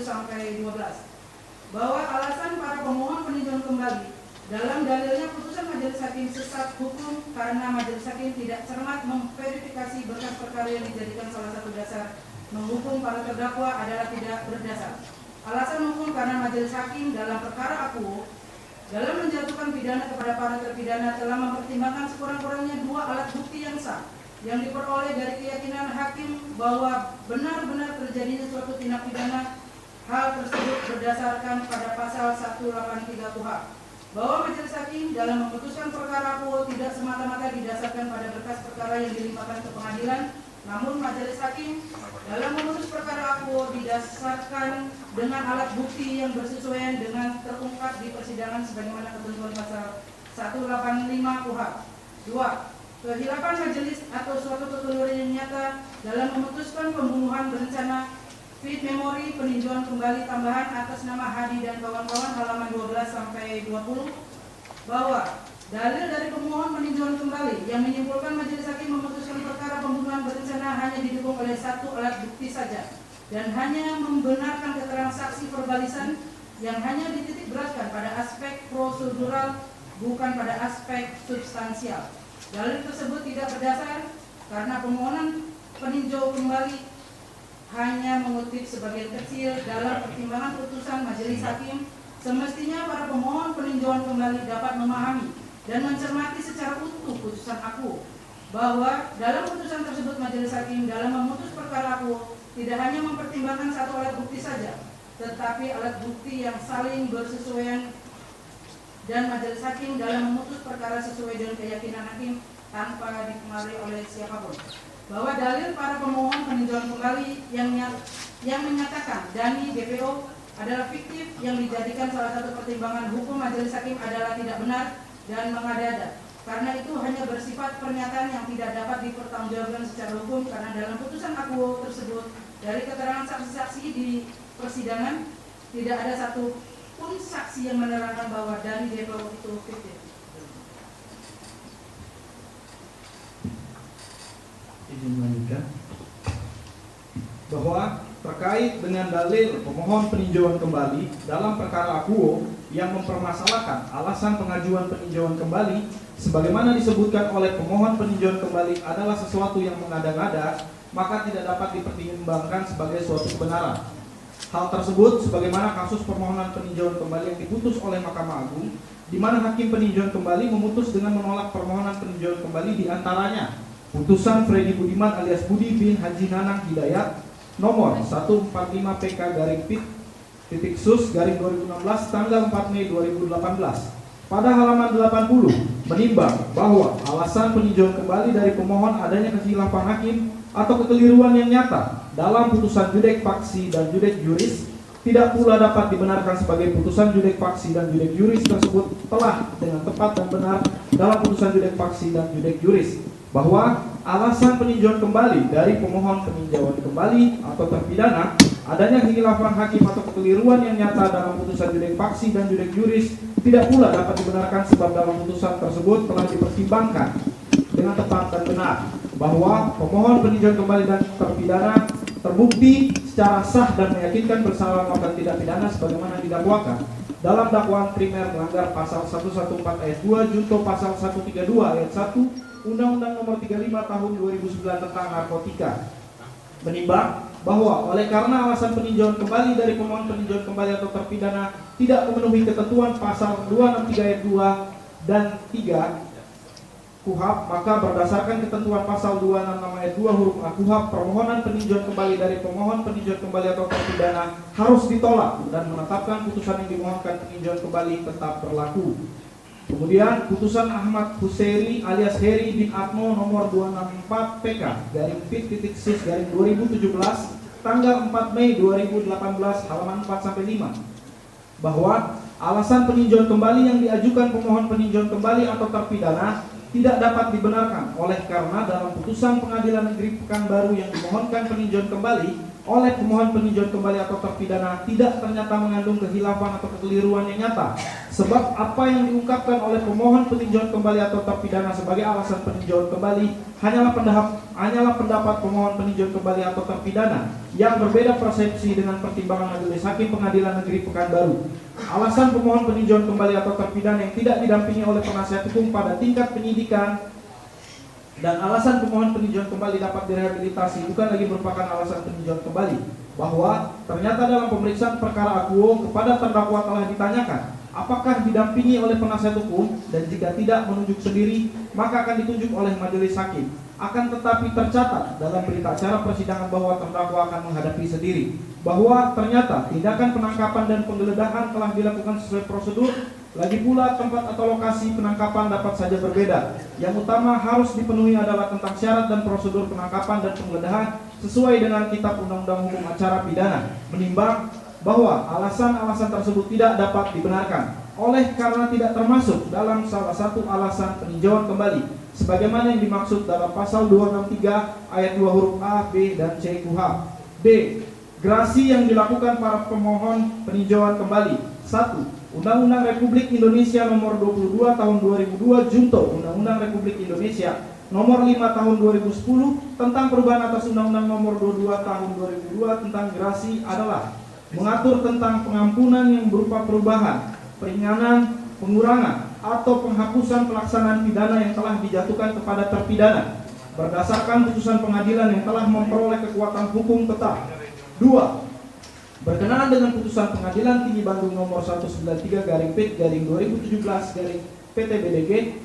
bahwa alasan para pemohon peninjauan kembali dalam dalilnya putusan majelis hakim sesat hukum karena majelis hakim tidak cermat memverifikasi berkas perkara yang dijadikan salah satu dasar menghukum para terdakwa adalah tidak berdasar. Alasan hukum karena majelis hakim dalam perkara akuo dalam menjatuhkan pidana kepada para terpidana telah mempertimbangkan sekurang-kurangnya dua alat bukti yang sah yang diperoleh dari keyakinan hakim bahwa benar-benar terjadinya suatu tindak pidana. Hal tersebut berdasarkan pada pasal 183 KUHP bahwa majelis hakim dalam memutuskan perkara akuo tidak semata-mata didasarkan pada berkas perkara yang dilimpahkan ke pengadilan, namun majelis hakim dalam memutus perkara akuo didasarkan dengan alat bukti yang bersesuaian dengan terungkap di persidangan sebagaimana ketentuan pasal 185 KUHP. 2. Kehilapan majelis atau suatu kekeliruan yang nyata dalam memutuskan pembunuhan berencana. Fit memori peninjauan kembali tambahan atas nama Hadi dan kawan-kawan halaman 12-20 bahwa dalil dari pemohon peninjauan kembali yang menyimpulkan majelis hakim memutuskan perkara pembunuhan berencana hanya didukung oleh satu alat bukti saja dan hanya membenarkan keterangan saksi verbalisan yang hanya dititik beratkan pada aspek prosedural bukan pada aspek substansial. Dalil tersebut tidak berdasar karena permohonan peninjau kembali hanya mengutip sebagian kecil dalam pertimbangan putusan majelis hakim. Semestinya para pemohon peninjauan kembali dapat memahami dan mencermati secara utuh putusan akuo bahwa dalam putusan tersebut majelis hakim dalam memutus perkara akuo tidak hanya mempertimbangkan satu alat bukti saja, tetapi alat bukti yang saling bersesuaian dan majelis hakim dalam memutus perkara sesuai dengan keyakinan hakim tanpa dipengaruhi oleh siapapun. Bahwa dalil para pemohon peninjauan kembali yang menyatakan Dani DPO adalah fiktif yang dijadikan salah satu pertimbangan hukum majelis hakim adalah tidak benar dan mengada-ada. Karena itu hanya bersifat pernyataan yang tidak dapat dipertanggungjawabkan secara hukum, karena dalam putusan akuo tersebut dari keterangan saksi-saksi di persidangan tidak ada satu pun saksi yang menerangkan bahwa dari DPO itu fiktif. Izin melanjutkan bahwa terkait dengan dalil pemohon peninjauan kembali dalam perkara akuo yang mempermasalahkan alasan pengajuan peninjauan kembali sebagaimana disebutkan oleh pemohon peninjauan kembali adalah sesuatu yang mengada-ngada, maka tidak dapat dipertimbangkan sebagai suatu kebenaran. Hal tersebut sebagaimana kasus permohonan peninjauan kembali yang diputus oleh Mahkamah Agung, di mana hakim peninjauan kembali memutus dengan menolak permohonan peninjauan kembali di antaranya putusan Freddy Budiman alias Budi bin Haji Nanang Hidayat nomor 145 PK garing pit titik sus garing 2016 tanggal 4 Mei 2018 pada halaman 80 menimbang bahwa alasan peninjauan kembali dari pemohon adanya kekhilafan hakim atau kekeliruan yang nyata dalam putusan judek faksi dan judek juris tidak pula dapat dibenarkan sebagai putusan judek faksi dan judek juris tersebut telah dengan tepat dan benar dalam putusan judek faksi dan judek juris bahwa alasan peninjauan kembali dari pemohon peninjauan kembali atau terpidana adanya kekhilafan hakim atau kekeliruan yang nyata dalam putusan judek faksi dan judek juris tidak pula dapat dibenarkan sebab dalam putusan tersebut telah dipertimbangkan dengan tepat dan benar bahwa pemohon peninjauan kembali dan terpidana terbukti secara sah dan meyakinkan bersalah melakukan tindak pidana sebagaimana didakwakan dalam dakwaan primer melanggar pasal 114 ayat 2 junto pasal 132 ayat 1 Undang-Undang Nomor 35 Tahun 2009 tentang narkotika. Menimbang bahwa oleh karena alasan peninjauan kembali dari pemohon peninjauan kembali atau terpidana tidak memenuhi ketentuan pasal 263 ayat 2 dan 3 KUHAP, maka berdasarkan ketentuan pasal 266 ayat 2 huruf A KUHAP, permohonan peninjauan kembali dari pemohon peninjauan kembali atau terpidana harus ditolak dan menetapkan putusan yang dimohonkan peninjauan kembali tetap berlaku. Kemudian putusan Ahmad Husairi alias Heri bin Atmo nomor 264 PK garing pit titik sus garing 2017 tanggal 4 Mei 2018 halaman 4 sampai 5 bahwa alasan peninjauan kembali yang diajukan pemohon peninjauan kembali atau terpidana tidak dapat dibenarkan oleh karena dalam putusan Pengadilan Negeri Pekanbaru yang dimohonkan peninjauan kembali oleh pemohon peninjauan kembali atau terpidana tidak ternyata mengandung kekhilafan atau kekeliruan yang nyata sebab apa yang diungkapkan oleh pemohon peninjauan kembali atau terpidana sebagai alasan peninjauan kembali hanyalah pendapat pemohon peninjauan kembali atau terpidana yang berbeda persepsi dengan pertimbangan Majelis Hakim Pengadilan Negeri Pekanbaru. Alasan pemohon peninjauan kembali atau terpidana yang tidak didampingi oleh penasihat hukum pada tingkat penyidikan dan alasan pemohon peninjauan kembali dapat direhabilitasi bukan lagi merupakan alasan peninjauan kembali bahwa ternyata dalam pemeriksaan perkara akuo kepada terdakwa telah ditanyakan apakah didampingi oleh penasihat hukum dan jika tidak menunjuk sendiri maka akan ditunjuk oleh majelis hakim. Akan tetapi tercatat dalam berita acara persidangan bahwa terdakwa akan menghadapi sendiri bahwa ternyata tindakan penangkapan dan penggeledahan telah dilakukan sesuai prosedur. Lagi pula tempat atau lokasi penangkapan dapat saja berbeda. Yang utama harus dipenuhi adalah tentang syarat dan prosedur penangkapan dan penggeledahan sesuai dengan Kitab Undang-Undang Hukum Acara Pidana. Menimbang bahwa alasan-alasan tersebut tidak dapat dibenarkan oleh karena tidak termasuk dalam salah satu alasan peninjauan kembali sebagaimana yang dimaksud dalam pasal 263 ayat 2 huruf A, B, dan C KUHP. B. Gerasi yang dilakukan para pemohon peninjauan kembali. 1. Undang-Undang Republik Indonesia Nomor 22 Tahun 2002 junto Undang-Undang Republik Indonesia Nomor 5 Tahun 2010 tentang perubahan atas Undang-Undang Nomor 22 Tahun 2002 tentang gerasi adalah mengatur tentang pengampunan yang berupa perubahan, peringanan, pengurangan, atau penghapusan pelaksanaan pidana yang telah dijatuhkan kepada terpidana berdasarkan putusan pengadilan yang telah memperoleh kekuatan hukum tetap. 2. Berkenaan dengan putusan Pengadilan Tinggi Bandung nomor 193/PIT/2017/PTBDG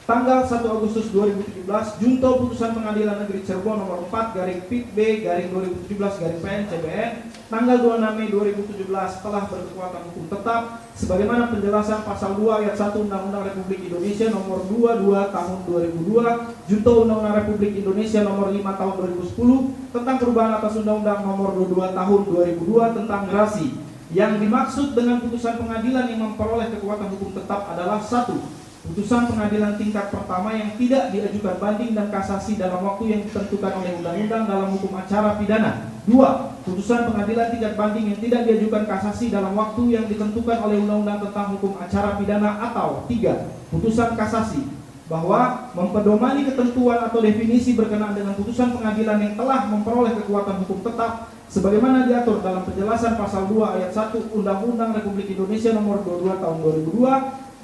tanggal 1 Agustus 2017 junto putusan Pengadilan Negeri Cirebon nomor 4/PIT/B/2017/PN-CBN tanggal 26 Mei 2017 telah berkekuatan hukum tetap sebagaimana penjelasan pasal 2 ayat 1 Undang-Undang Republik Indonesia nomor 22 tahun 2002 junto Undang-Undang Republik Indonesia nomor 5 tahun 2010 tentang perubahan atas Undang-Undang nomor 22 tahun 2002 tentang gerasi. Yang dimaksud dengan putusan pengadilan yang memperoleh kekuatan hukum tetap adalah 1. putusan pengadilan tingkat pertama yang tidak diajukan banding dan kasasi dalam waktu yang ditentukan oleh undang-undang dalam hukum acara pidana. 2. Putusan pengadilan tingkat banding yang tidak diajukan kasasi dalam waktu yang ditentukan oleh undang-undang tentang hukum acara pidana. Atau 3. Putusan kasasi bahwa mempedomani ketentuan atau definisi berkenaan dengan putusan pengadilan yang telah memperoleh kekuatan hukum tetap sebagaimana diatur dalam penjelasan pasal 2 ayat 1 Undang-Undang Republik Indonesia nomor 22 tahun 2002,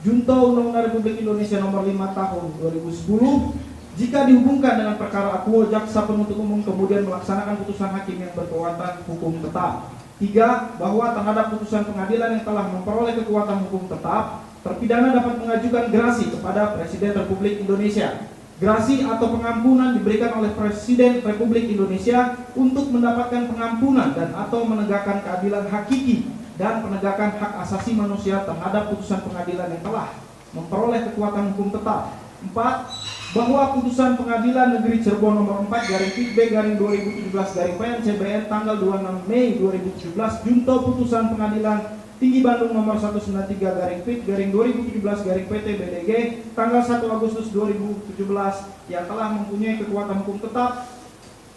Junto Undang-Undang Republik Indonesia nomor 5 tahun 2010, jika dihubungkan dengan perkara akuo, jaksa penuntut umum kemudian melaksanakan putusan hakim yang berkekuatan hukum tetap. 3. Bahwa terhadap putusan pengadilan yang telah memperoleh kekuatan hukum tetap, terpidana dapat mengajukan gerasi kepada Presiden Republik Indonesia. Gerasi atau pengampunan diberikan oleh Presiden Republik Indonesia untuk mendapatkan pengampunan dan atau menegakkan keadilan hakiki dan penegakan hak asasi manusia terhadap putusan pengadilan yang telah memperoleh kekuatan hukum tetap. 4. Bahwa putusan Pengadilan Negeri Cirebon nomor 4/PB/2017/PN-CBN tanggal 26 Mei 2017 junto putusan Pengadilan Tinggi Bandung nomor 193/PIT/2017/PT-BDG tanggal 1 Agustus 2017 yang telah mempunyai kekuatan hukum tetap,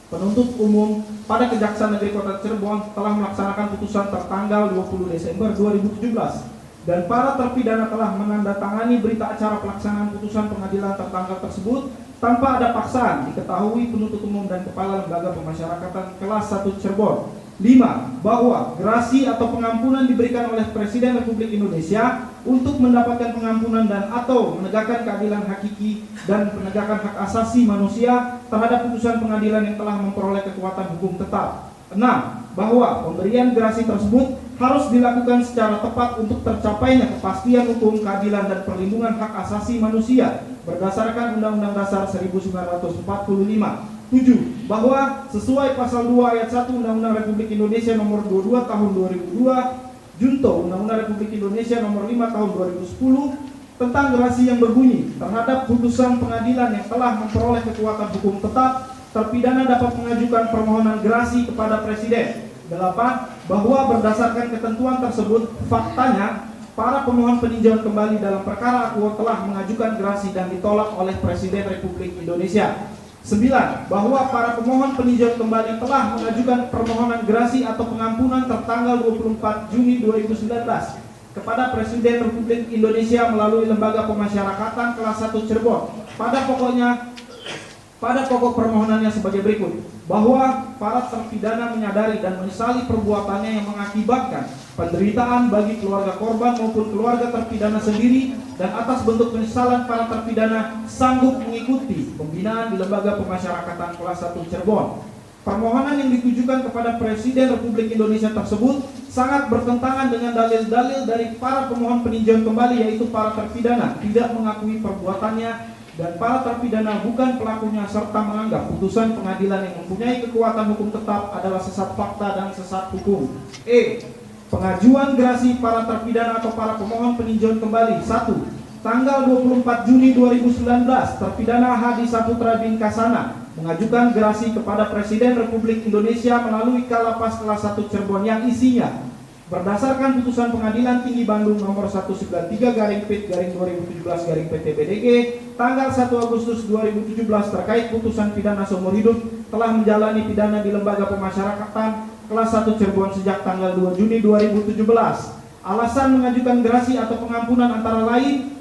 penuntut umum pada Kejaksaan Negeri Kota Cirebon telah melaksanakan putusan tertanggal 20 Desember 2017 dan para terpidana telah menandatangani berita acara pelaksanaan putusan pengadilan tertanggal tersebut tanpa ada paksaan diketahui penuntut umum dan Kepala Lembaga Pemasyarakatan kelas 1 Cirebon. 5. Bahwa gerasi atau pengampunan diberikan oleh Presiden Republik Indonesia untuk mendapatkan pengampunan dan atau menegakkan keadilan hakiki dan penegakan hak asasi manusia terhadap putusan pengadilan yang telah memperoleh kekuatan hukum tetap. 6. Bahwa pemberian gerasi tersebut harus dilakukan secara tepat untuk tercapainya kepastian hukum, keadilan dan perlindungan hak asasi manusia berdasarkan Undang-Undang Dasar 1945. 7. Bahwa sesuai pasal 2 ayat 1 Undang-Undang Republik Indonesia nomor 22 tahun 2002 junto Undang-Undang Republik Indonesia nomor 5 tahun 2010 tentang gerasi yang berbunyi terhadap putusan pengadilan yang telah memperoleh kekuatan hukum tetap, terpidana dapat mengajukan permohonan gerasi kepada Presiden. 8. Bahwa berdasarkan ketentuan tersebut, faktanya para pemohon peninjauan kembali dalam perkara akuo telah mengajukan gerasi dan ditolak oleh Presiden Republik Indonesia. 9. Bahwa para pemohon peninjauan kembali telah mengajukan permohonan gerasi atau pengampunan tertanggal 24 Juni 2019 kepada Presiden Republik Indonesia melalui Lembaga Pemasyarakatan kelas 1 Cirebon. Pada pokok permohonannya sebagai berikut, bahwa para terpidana menyadari dan menyesali perbuatannya yang mengakibatkan penderitaan bagi keluarga korban maupun keluarga terpidana sendiri, dan atas bentuk penyesalan para terpidana sanggup mengikuti pembinaan di Lembaga Pemasyarakatan kelas 1 Cirebon. Permohonan yang ditujukan kepada Presiden Republik Indonesia tersebut sangat bertentangan dengan dalil-dalil dari para pemohon peninjauan kembali, yaitu para terpidana tidak mengakui perbuatannya dan para terpidana bukan pelakunya, serta menganggap putusan pengadilan yang mempunyai kekuatan hukum tetap adalah sesat fakta dan sesat hukum. Pengajuan gerasi para terpidana atau para pemohon peninjauan kembali. 1. Tanggal 24 Juni 2019, terpidana Hadi Saputra bin Kasana mengajukan gerasi kepada Presiden Republik Indonesia melalui Kalapas kelas 1 Cirebon yang isinya berdasarkan putusan Pengadilan Tinggi Bandung nomor 193/PIT/2017/PT-BDG tanggal 1 Agustus 2017 terkait putusan pidana seumur hidup telah menjalani pidana di Lembaga Pemasyarakatan kelas 1 Cirebon sejak tanggal 2 Juni 2017. Alasan mengajukan gerasi atau pengampunan antara lain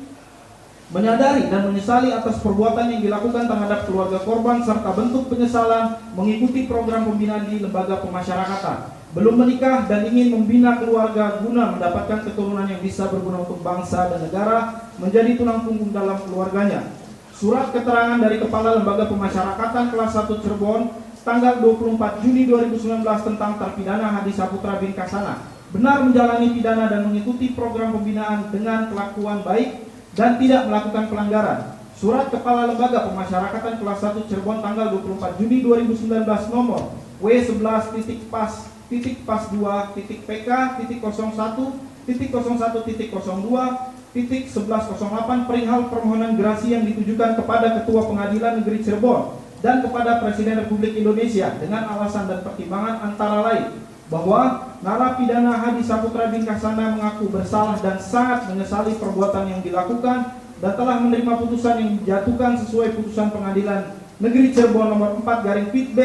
menyadari dan menyesali atas perbuatan yang dilakukan terhadap keluarga korban serta bentuk penyesalan mengikuti program pembinaan di Lembaga Pemasyarakatan, belum menikah dan ingin membina keluarga guna mendapatkan keturunan yang bisa berguna untuk bangsa dan negara, menjadi tulang punggung dalam keluarganya. Surat keterangan dari Kepala Lembaga Pemasyarakatan kelas 1 Cirebon tanggal 24 Juni 2019 tentang terpidana Hadi Saputra bin Kasana benar menjalani pidana dan mengikuti program pembinaan dengan kelakuan baik dan tidak melakukan pelanggaran. Surat Kepala Lembaga Pemasyarakatan kelas 1 Cirebon tanggal 24 Juni 2019 nomor W11.pas.2.PK.01.01.02.1108 perihal permohonan gerasi yang ditujukan kepada Ketua Pengadilan Negeri Cirebon dan kepada Presiden Republik Indonesia dengan alasan dan pertimbangan antara lain bahwa narapidana Hadi Saputra bin Kasana mengaku bersalah dan sangat menyesali perbuatan yang dilakukan dan telah menerima putusan yang dijatuhkan sesuai putusan Pengadilan Negeri Cirebon nomor 4 garing Pit B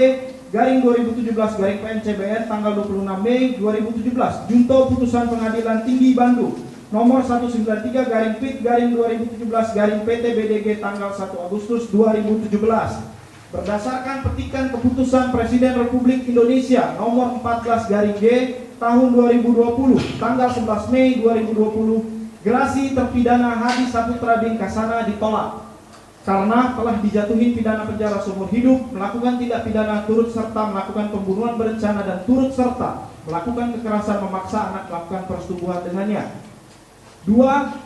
garing 2017 garing PNCBN tanggal 26 Mei 2017 junto putusan Pengadilan Tinggi Bandung nomor 193 garing Pit garing 2017 garing PT BDG tanggal 1 Agustus 2017 berdasarkan petikan keputusan Presiden Republik Indonesia nomor 14 garing G tahun 2020 tanggal 11 Mei 2020 gerasi terpidana Hadi Saputra bin Kasana ditolak karena telah dijatuhi pidana penjara seumur hidup, melakukan tindak pidana turut serta melakukan pembunuhan berencana dan turut serta melakukan kekerasan memaksa anak melakukan persetubuhan dengannya. 2.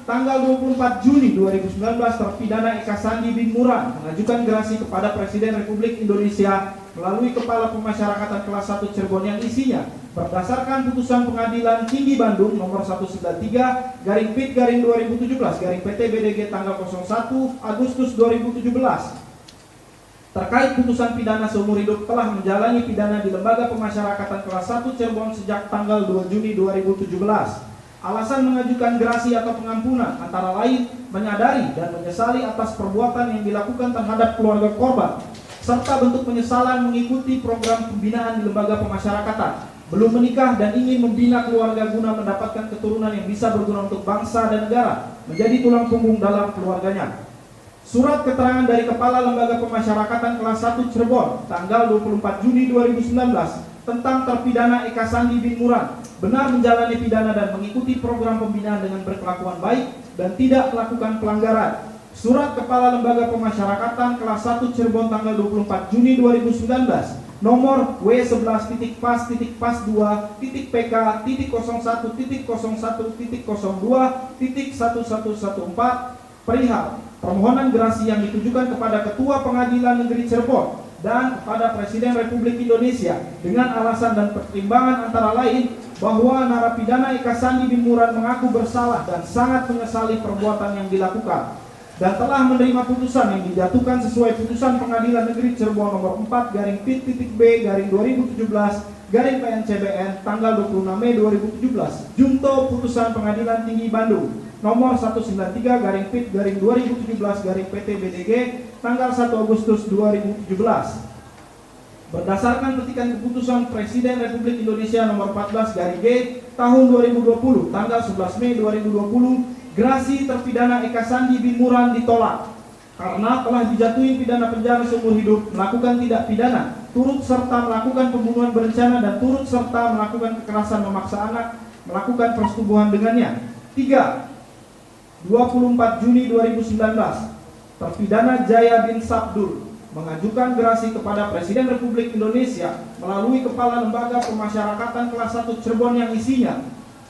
Tanggal 24 Juni 2019 terpidana Eka Sandi bin Muran mengajukan gerasi kepada Presiden Republik Indonesia melalui Kepala Pemasyarakatan kelas 1 Cirebon yang isinya berdasarkan putusan Pengadilan Tinggi Bandung nomor 193 garing Pit garing 2017 garing PT BDG tanggal 01 Agustus 2017 terkait putusan pidana seumur hidup telah menjalani pidana di Lembaga Pemasyarakatan kelas 1 Cirebon sejak tanggal 2 Juni 2017. Alasan mengajukan gerasi atau pengampunan antara lain menyadari dan menyesali atas perbuatan yang dilakukan terhadap keluarga korban serta bentuk penyesalan mengikuti program pembinaan di lembaga pemasyarakatan, belum menikah dan ingin membina keluarga guna mendapatkan keturunan yang bisa berguna untuk bangsa dan negara, menjadi tulang punggung dalam keluarganya. Surat keterangan dari Kepala Lembaga Pemasyarakatan kelas 1 Cirebon tanggal 24 Juni 2019 tentang terpidana Eka Sandi bin Muran benar menjalani pidana dan mengikuti program pembinaan dengan berkelakuan baik dan tidak melakukan pelanggaran. Surat Kepala Lembaga Pemasyarakatan kelas 1 Cirebon tanggal 24 Juni 2019 nomor W11.pas.2.PK.01.01.02.1114 perihal permohonan gerasi yang ditujukan kepada Ketua Pengadilan Negeri Cirebon dan kepada Presiden Republik Indonesia dengan alasan dan pertimbangan antara lain bahwa narapidana Eka Sandi bin Muran mengaku bersalah dan sangat menyesali perbuatan yang dilakukan dan telah menerima putusan yang dijatuhkan sesuai putusan Pengadilan Negeri Cirebon nomor 4 garing Pit.B garing 2017 garing PNCBN tanggal 26 Mei 2017 junto putusan Pengadilan Tinggi Bandung nomor 193 garing Pit garing 2017 garing PT BDG tanggal 1 Agustus 2017 berdasarkan petikan keputusan Presiden Republik Indonesia nomor 14 garing G tahun 2020 tanggal 11 Mei 2020 gerasi terpidana Eka Sandi bin Muran ditolak karena telah dijatuhi pidana penjara seumur hidup, melakukan tindak pidana turut serta melakukan pembunuhan berencana dan turut serta melakukan kekerasan memaksa anak melakukan persetubuhan dengannya. 3. 24 Juni 2019 terpidana Jaya bin Sabdul mengajukan gerasi kepada Presiden Republik Indonesia melalui Kepala Lembaga Pemasyarakatan kelas 1 Cirebon yang isinya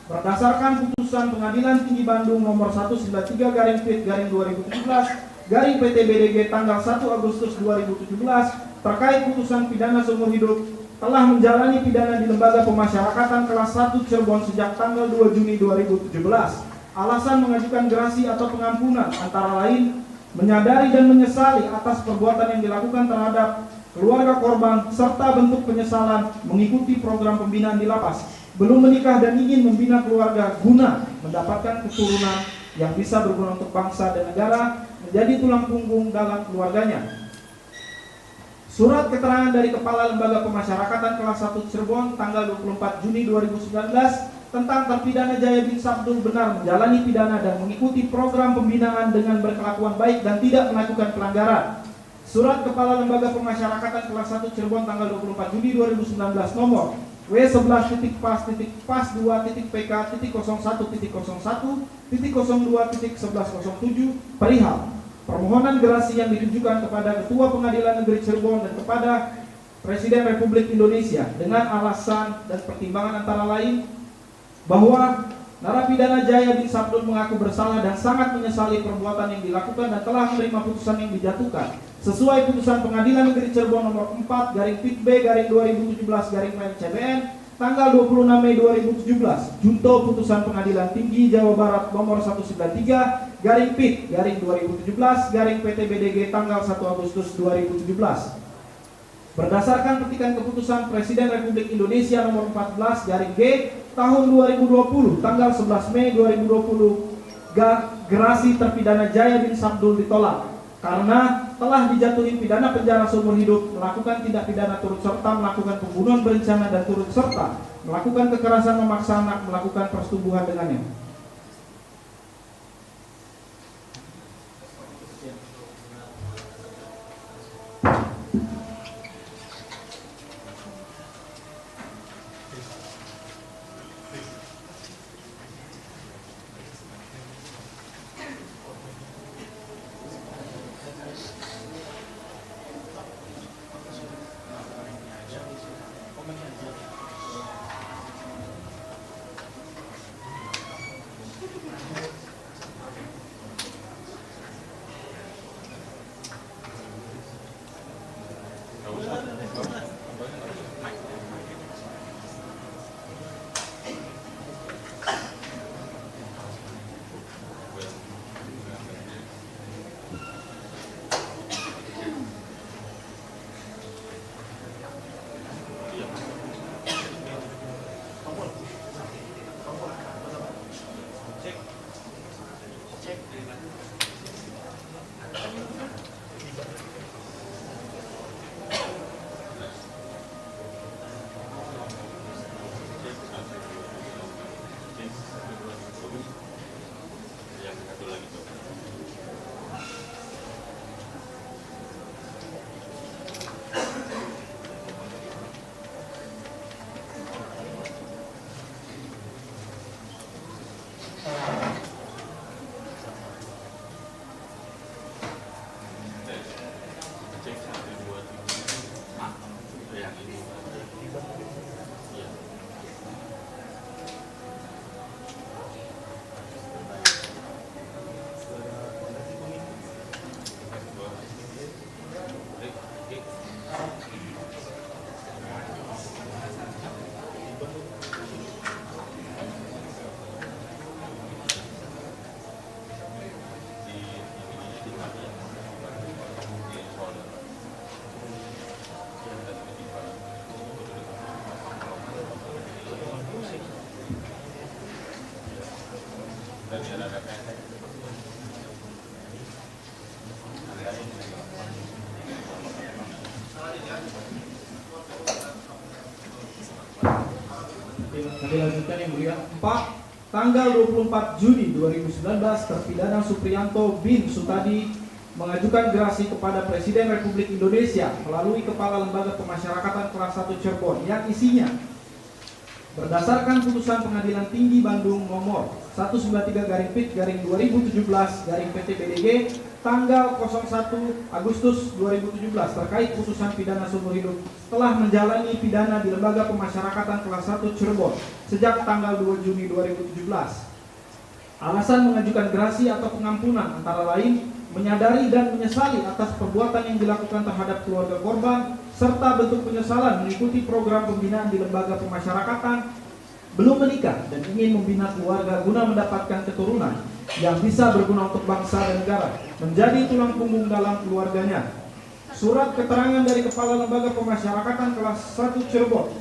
berdasarkan putusan Pengadilan Tinggi Bandung nomor 193 garing Pit garing 2017 garing PT BDG tanggal 1 Agustus 2017 terkait putusan pidana seumur hidup telah menjalani pidana di Lembaga Pemasyarakatan kelas 1 Cirebon sejak tanggal 2 Juni 2017. Alasan mengajukan gerasi atau pengampunan antara lain menyadari dan menyesali atas perbuatan yang dilakukan terhadap keluarga korban serta bentuk penyesalan mengikuti program pembinaan di lapas, belum menikah dan ingin membina keluarga guna mendapatkan keturunan yang bisa berguna untuk bangsa dan negara, menjadi tulang punggung dalam keluarganya. Surat keterangan dari Kepala Lembaga Pemasyarakatan kelas 1 Cirebon tanggal 24 Juni 2019 tentang terpidana Jaya bin Sabdul benar menjalani pidana dan mengikuti program pembinaan dengan berkelakuan baik dan tidak melakukan pelanggaran. Surat Kepala Lembaga Pemasyarakatan kelas 1 Cirebon tanggal 24 Juni 2019 nomor W11.pas.2.PK.01.02.1107 perihal permohonan gerasi yang ditujukan kepada Ketua Pengadilan Negeri Cirebon dan kepada Presiden Republik Indonesia dengan alasan dan pertimbangan antara lain bahwa narapidana Jaya bin Sabdul mengaku bersalah dan sangat menyesali perbuatan yang dilakukan dan telah menerima putusan yang dijatuhkan sesuai putusan Pengadilan Negeri Cirebon nomor 4 garing Pit B garing 2017 garing PNCBN tanggal 26 Mei 2017 junto putusan Pengadilan Tinggi Jawa Barat nomor 193 garing Pit garing 2017 garing PT BDG tanggal 1 Agustus 2017 berdasarkan petikan keputusan Presiden Republik Indonesia nomor 14 garing G tahun 2020 tanggal 11 Mei 2020 gerasi terpidana Jaya bin Sabdul ditolak karena telah dijatuhi pidana penjara seumur hidup, melakukan tindak pidana turut serta melakukan pembunuhan berencana dan turut serta melakukan kekerasan memaksa anak melakukan persetubuhan dengannya. Dilanjutkan yang mulia. 4. Tanggal 24 Juni 2019 terpidana Supriyanto bin Sutadi mengajukan gerasi kepada Presiden Republik Indonesia melalui Kepala Lembaga Pemasyarakatan Kelas 1 Cirebon yang isinya berdasarkan putusan Pengadilan Tinggi Bandung nomor 193/PIT/2017/PT BDG tanggal 01 Agustus 2017 terkait putusan pidana seumur hidup telah menjalani pidana di Lembaga Pemasyarakatan Kelas 1 Cirebon sejak tanggal 2 Juni 2017. Alasan mengajukan gerasi atau pengampunan antara lain menyadari dan menyesali atas perbuatan yang dilakukan terhadap keluarga korban serta bentuk penyesalan mengikuti program pembinaan di lembaga pemasyarakatan, belum menikah dan ingin membina keluarga guna mendapatkan keturunan yang bisa berguna untuk bangsa dan negara, menjadi tulang punggung dalam keluarganya. Surat keterangan dari Kepala Lembaga Pemasyarakatan Kelas 1 Cirebon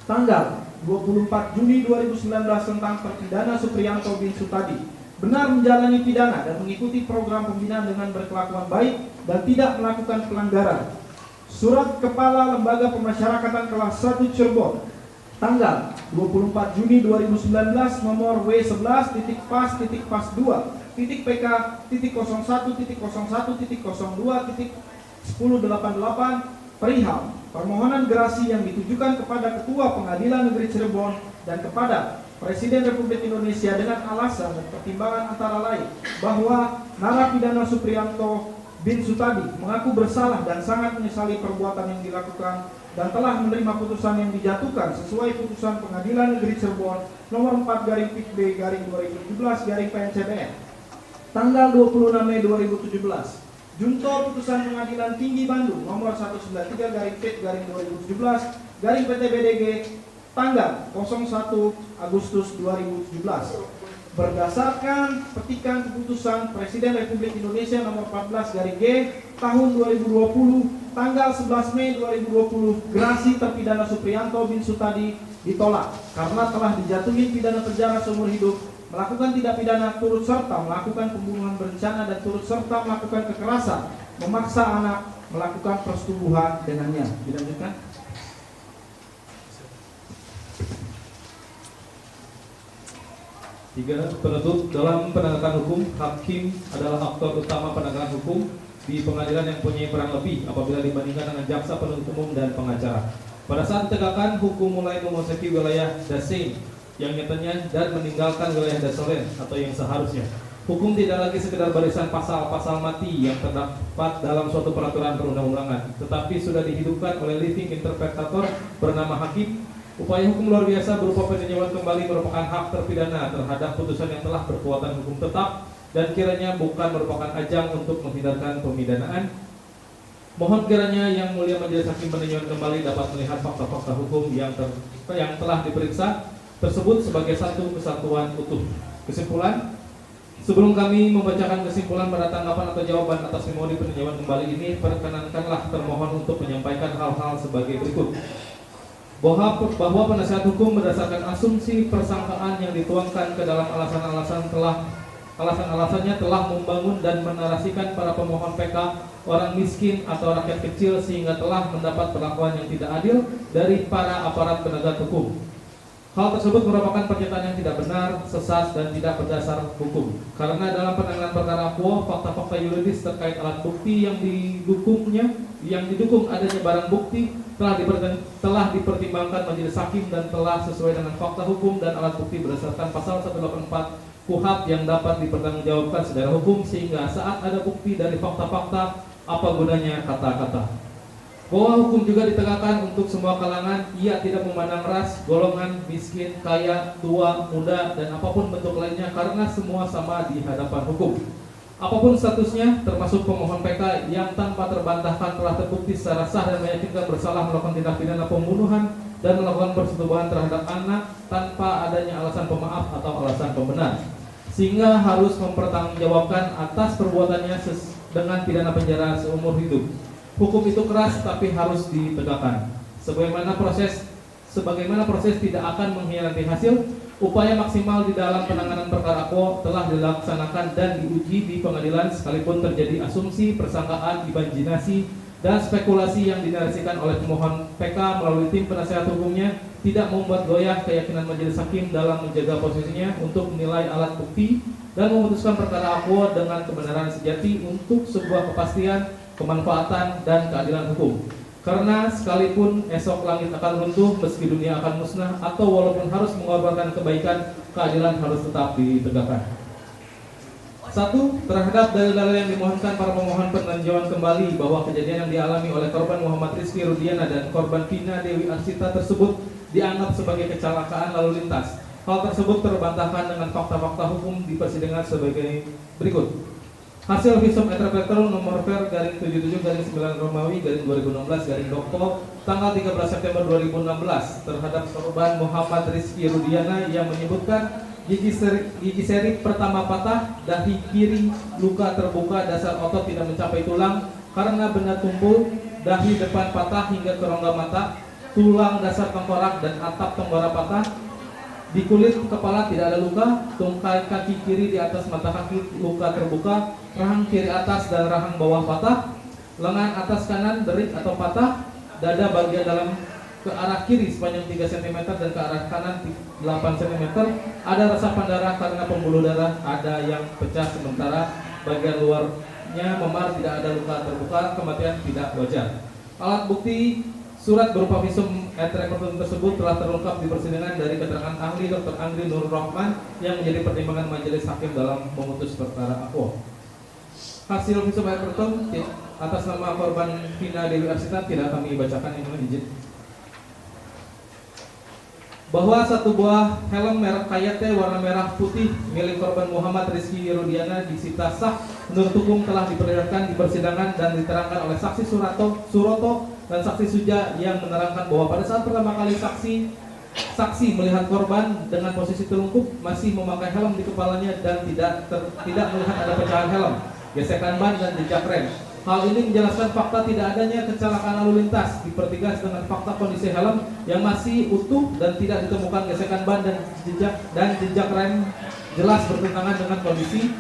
tanggal 24 Juni 2019 tentang terpidana Supriyanto bin Sutadi benar menjalani pidana dan mengikuti program pembinaan dengan berkelakuan baik dan tidak melakukan pelanggaran. Surat Kepala Lembaga Pemasyarakatan Kelas 1 Cirebon tanggal 24 Juni 2019 nomor W11.pas.PK.01.01.02.1088 perihal permohonan gerasi yang ditujukan kepada Ketua Pengadilan Negeri Cirebon dan kepada Presiden Republik Indonesia dengan alasan dan pertimbangan antara lain bahwa narapidana Supriyanto bin Sutadi mengaku bersalah dan sangat menyesali perbuatan yang dilakukan dan telah menerima putusan yang dijatuhkan sesuai putusan Pengadilan Negeri Cirebon nomor 4/PIT/2017/PNCBN tanggal 26 Mei 2017. Junto putusan Pengadilan Tinggi Bandung nomor 193/PIT/2017/PT BDG tanggal 01 Agustus 2017. Berdasarkan petikan keputusan Presiden Republik Indonesia nomor 14/G tahun 2020 tanggal 11 Mei 2020, gerasi terpidana Supriyanto bin Sutadi ditolak karena telah dijatuhi pidana penjara seumur hidup, melakukan tindak pidana turut serta melakukan pembunuhan berencana dan turut serta melakukan kekerasan, memaksa anak melakukan persetubuhan dengannya. Dilanjutkan. Tiga, penuntut dalam penegakan hukum, hakim adalah aktor utama penegakan hukum di pengadilan yang punya peran lebih apabila dibandingkan dengan jaksa penuntut umum dan pengacara. Pada saat tegakkan hukum mulai memasuki wilayah dasin yang nyatanya dan meninggalkan wilayah dasolen atau yang seharusnya. Hukum tidak lagi sekedar barisan pasal-pasal mati yang terdapat dalam suatu peraturan perundang-undangan, tetapi sudah dihidupkan oleh living interpretator bernama hakim. Upaya hukum luar biasa berupa peninjauan kembali merupakan hak terpidana terhadap putusan yang telah berkekuatan hukum tetap dan kiranya bukan merupakan ajang untuk menghindarkan pemidanaan. Mohon kiranya Yang Mulia Majelis Hakim peninjauan kembali dapat melihat fakta-fakta hukum yang telah diperiksa tersebut sebagai satu kesatuan utuh. Kesimpulan, sebelum kami membacakan kesimpulan pada tanggapan atau jawaban atas memori peninjauan kembali ini, perkenankanlah termohon untuk menyampaikan hal-hal sebagai berikut. Bahwa penasihat hukum berdasarkan asumsi persangkaan yang dituangkan ke dalam alasan-alasannya telah membangun dan menarasikan para pemohon PK orang miskin atau rakyat kecil sehingga telah mendapat perlakuan yang tidak adil dari para aparat penegak hukum. Hal tersebut merupakan pernyataan yang tidak benar, sesat, dan tidak berdasar hukum. Karena dalam penanganan perkara quo, fakta-fakta yuridis terkait alat bukti yang didukung adanya barang bukti telah dipertimbangkan majelis hakim dan telah sesuai dengan fakta hukum dan alat bukti berdasarkan pasal 184 KUHP yang dapat dipertanggungjawabkan secara hukum, sehingga saat ada bukti dari fakta-fakta, apa gunanya kata-kata. Bahwa hukum juga ditegakkan untuk semua kalangan, ia tidak memandang ras, golongan, miskin, kaya, tua, muda, dan apapun bentuk lainnya karena semua sama di hadapan hukum. Apapun statusnya, termasuk pemohon PK yang tanpa terbantahkan telah terbukti secara sah dan meyakinkan bersalah melakukan tindak pidana pembunuhan dan melakukan persetubuhan terhadap anak tanpa adanya alasan pemaaf atau alasan pembenar, sehingga harus mempertanggungjawabkan atas perbuatannya dengan pidana penjara seumur hidup. Hukum itu keras tapi harus ditegakkan. Sebagaimana proses tidak akan mengkhianati hasil, upaya maksimal di dalam penanganan perkara quo telah dilaksanakan dan diuji di pengadilan sekalipun terjadi asumsi, persangkaan, imajinasi, dan spekulasi yang dinarasikan oleh pemohon PK melalui tim penasihat hukumnya tidak membuat goyah keyakinan majelis hakim dalam menjaga posisinya untuk menilai alat bukti dan memutuskan perkara quo dengan kebenaran sejati untuk sebuah kepastian, kemanfaatan, dan keadilan hukum. Karena sekalipun esok langit akan runtuh, meski dunia akan musnah, atau walaupun harus mengorbankan kebaikan, keadilan harus tetap ditegakkan. 1. Terhadap dalil-dalil yang dimohonkan para pemohon peninjauan kembali bahwa kejadian yang dialami oleh korban Muhammad Rizky Rudiana dan korban Vina Dewi Arsita tersebut dianggap sebagai kecelakaan lalu lintas. Hal tersebut terbantahkan dengan fakta-fakta hukum di persidangan sebagai berikut. Hasil visum et repertorum nomor ver garing 77 garing 9 Romawi garing 2016 garing Dokto tanggal 13 September 2016 terhadap korban Muhammad Rizky Rudiana yang menyebutkan gigi seri pertama patah, dahi kiri luka terbuka, dasar otot tidak mencapai tulang karena benda tumpul, dahi depan patah hingga ke rongga mata, tulang dasar tengkorak dan atap tenggorok patah. Di kulit kepala tidak ada luka, tungkai kaki kiri di atas mata kaki luka terbuka, rahang kiri atas dan rahang bawah patah, lengan atas kanan derik atau patah, dada bagian dalam ke arah kiri sepanjang 3 cm dan ke arah kanan 8 cm, ada resapan darah karena pembuluh darah ada yang pecah sementara bagian luarnya memar, tidak ada luka terbuka, kematian tidak wajar. Alat bukti surat berupa visum et repertorum tersebut telah terungkap di persidangan dari keterangan ahli Dr. Andri Nur Rahman yang menjadi pertimbangan majelis hakim dalam memutus perkara aquo. Hasil visum et repertorum atas nama korban Vina Dewi Arsita tidak kami bacakan, yang mohon izin. Bahwa satu buah helm merek Kayate warna merah putih milik korban Muhammad Rizky Rudiana disita sah menurut hukum telah diperlihatkan di persidangan dan diterangkan oleh saksi Suroto dan saksi Suja yang menerangkan bahwa pada saat pertama kali saksi melihat korban dengan posisi telungkup masih memakai helm di kepalanya dan tidak melihat ada pecahan helm, gesekan ban dan jejak rem. Hal ini menjelaskan fakta tidak adanya kecelakaan lalu lintas dipertegas dengan fakta kondisi helm yang masih utuh dan tidak ditemukan gesekan ban dan jejak rem jelas bertentangan dengan kondisi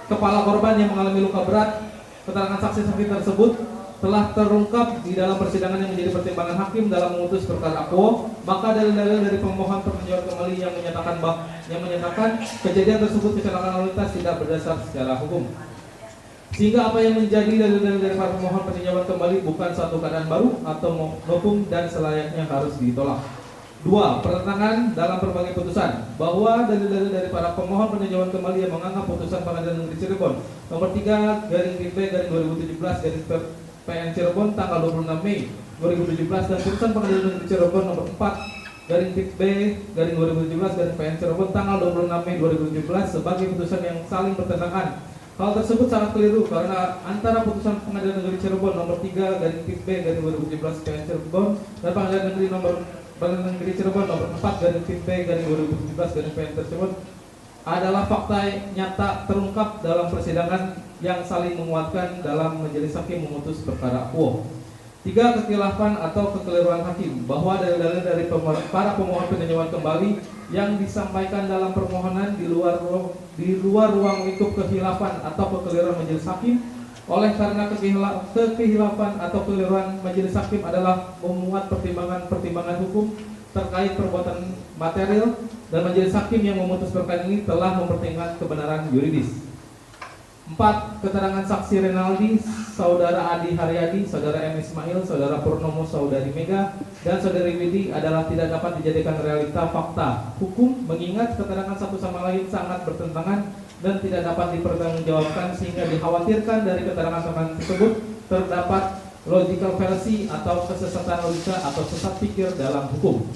kepala korban yang mengalami luka berat. Keterangan saksi-saksi tersebut telah terungkap di dalam persidangan yang menjadi pertimbangan hakim dalam memutus perkara akuo. Maka dalil-dalil dari pemohon peninjauan kembali yang menyatakan kejadian tersebut kecelakaan lalu lintas tidak berdasar secara hukum. Sehingga apa yang menjadi dalil-dalil dari para pemohon peninjauan kembali bukan suatu keadaan baru atau novum dan selayaknya harus ditolak. 2. Pertentangan dalam berbagai putusan bahwa dalil-dalil dari para pemohon peninjauan kembali yang menganggap putusan Pengadilan Negeri Cirebon nomor 3/B/2017 PN Cirebon tanggal 26 Mei 2017 dan putusan Pengadilan Negeri Cirebon nomor 4/B/2017 PN Cirebon tanggal 26 Mei 2017 sebagai putusan yang saling bertentangan. Hal tersebut sangat keliru karena antara putusan Pengadilan Negeri Cirebon nomor 3/B/2017 PN Cirebon dan Pengadilan Negeri Cirebon nomor 4/B/2017 PN Cirebon adalah fakta nyata terungkap dalam persidangan yang saling menguatkan dalam majelis hakim memutus perkara akuo. 3. Kekhilafan atau kekeliruan hakim bahwa dalil-dalil dari para pemohon peninjauan kembali yang disampaikan dalam permohonan di luar ruang lingkup kekhilafan atau kekeliruan majelis hakim. Oleh karena kekhilafan atau kekeliruan majelis hakim adalah memuat pertimbangan hukum terkait perbuatan material dan majelis hakim yang memutus perkara ini telah mempertimbangkan kebenaran yuridis. 4. Keterangan saksi Renaldi, Saudara Adi Haryadi, Saudara M. Ismail, Saudara Purnomo, Saudari Mega, dan Saudari Widi adalah tidak dapat dijadikan realita fakta hukum mengingat keterangan satu sama lain sangat bertentangan dan tidak dapat dipertanggungjawabkan sehingga dikhawatirkan dari keterangan tersebut terdapat logical fallacy atau kesesatan logika atau sesat pikir dalam hukum.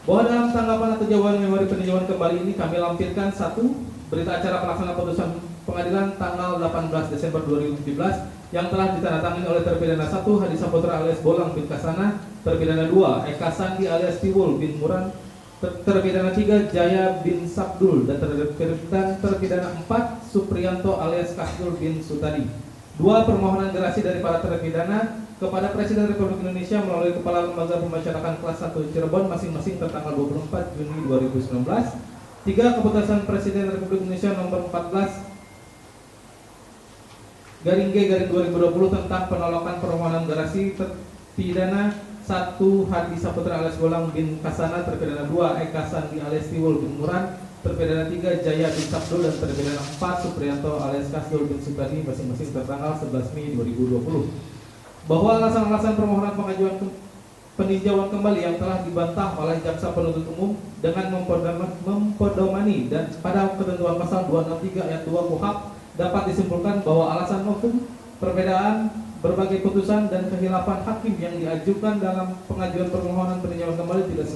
Bahwa dalam tanggapan atau jawaban memori peninjauan kembali ini kami lampirkan 1. Berita acara pelaksana putusan pengadilan tanggal 18 Desember 2017 yang telah ditandatangani oleh terpidana 1 Hadi Saputra alias Bolang bin Kasana, terpidana 2 Eka Sandi alias Tiwul bin Muran, terpidana 3 Jaya bin Sabdul dan terpidana 4 Supriyanto alias Kasdul bin Sutadi. 2. Permohonan gerasi dari para terpidana kepada Presiden Republik Indonesia melalui Kepala Lembaga Pemasyarakatan kelas 1 Cirebon masing-masing tertanggal 24 Juni 2019. 3. Keputusan Presiden Republik Indonesia nomor 14/G/2020 tentang penolakan permohonan gerasi terpidana 1 Hadi Saputra alias Bolang bin Kasana, terpidana 2 Eka Sandi alias Tiwul bin Muran, terpidana 3 Jaya bin Sabdul dan terpidana 4 Supriyanto alias Kasdul bin Sutadi masing-masing tertanggal 11 Mei 2020. Bahwa alasan-alasan permohonan pengajuan peninjauan kembali yang telah dibantah oleh jaksa penuntut umum dengan mempedomani dan pada ketentuan pasal 263 ayat 2 KUHP dapat disimpulkan bahwa alasan hukum perbedaan berbagai putusan dan kehilafan hakim yang diajukan dalam pengajuan permohonan peninjauan kembali tidak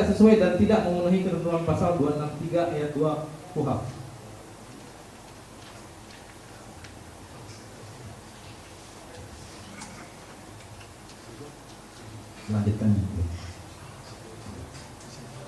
sesuai dan tidak memenuhi ketentuan pasal 263 ayat 2 KUHP. Selanjutnya,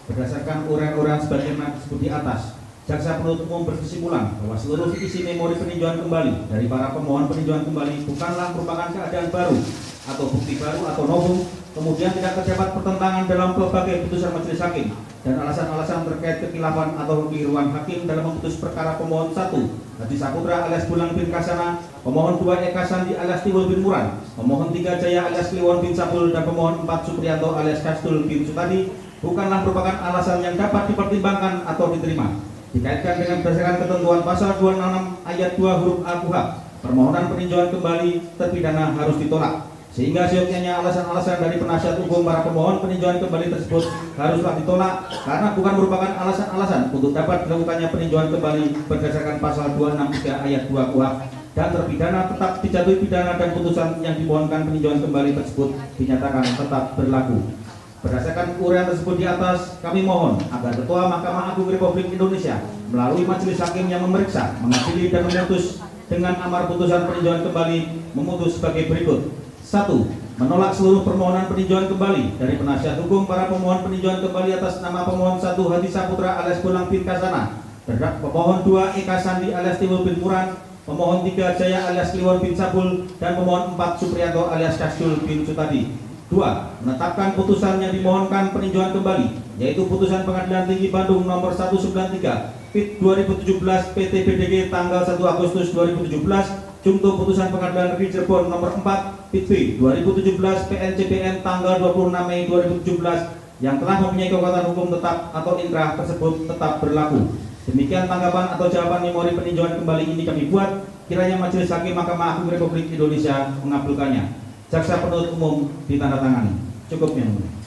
berdasarkan uraian-uraian sebagaimana disebut di atas, jaksa penuntut umum berkesimpulan bahwa seluruh isi memori peninjauan kembali dari para pemohon peninjauan kembali bukanlah merupakan keadaan baru atau bukti baru atau novum, kemudian tidak terdapat pertentangan dalam berbagai putusan majelis hakim dan alasan-alasan terkait kekhilafan atau kekeliruan hakim dalam memutus perkara pemohon 1 Hadi Saputra alias Bolang bin Kasana, pemohon 2 Eka Sandi alias Tiwul bin Muran, pemohon 3 Jaya alias Kliwon bin Sabdul dan pemohon 4 Supriyanto alias Kasdul bin Sutadi bukanlah merupakan alasan yang dapat dipertimbangkan atau diterima. Dikaitkan dengan berdasarkan ketentuan pasal 266 ayat 2 huruf A KUHP, permohonan peninjauan kembali terpidana harus ditolak. Sehingga seyogyanya alasan-alasan dari penasihat hukum para pemohon peninjauan kembali tersebut haruslah ditolak karena bukan merupakan alasan-alasan untuk dapat dilakukannya peninjauan kembali berdasarkan pasal 263 ayat 2 KUHP dan terpidana tetap dijatuhi pidana dan putusan yang dimohonkan peninjauan kembali tersebut dinyatakan tetap berlaku. Berdasarkan uraian tersebut di atas, kami mohon agar Ketua Mahkamah Agung Republik Indonesia melalui majelis hakim yang memeriksa, mengadili dan memutus dengan amar putusan peninjauan kembali memutus sebagai berikut. 1. Menolak seluruh permohonan peninjauan kembali dari penasihat hukum para pemohon peninjauan kembali atas nama pemohon 1 Hadi Saputra alias Bolang bin Kasana, terhadap pemohon 2 Eka Sandi alias Tiwul bin Muran, pemohon 3 Jaya alias Kliwon bin Sabdul dan pemohon 4 Supriyanto alias Kasdul bin Sutadi. 2. Menetapkan putusan yang dimohonkan peninjauan kembali, yaitu putusan Pengadilan Tinggi Bandung nomor 193 PIT 2017 PT BDG tanggal 1 Agustus 2017 junto putusan Pengadilan Negeri Cirebon nomor 4 PIT B 2017 PNCBN tanggal 26 Mei 2017 yang telah mempunyai kekuatan hukum tetap atau inkrah tersebut tetap berlaku. Demikian tanggapan atau jawaban memori peninjauan kembali ini kami buat. Kiranya Majelis Hakim Mahkamah Agung Republik Indonesia mengabulkannya. Jaksa penuntut umum ditandatangani. Cukup yang mulia.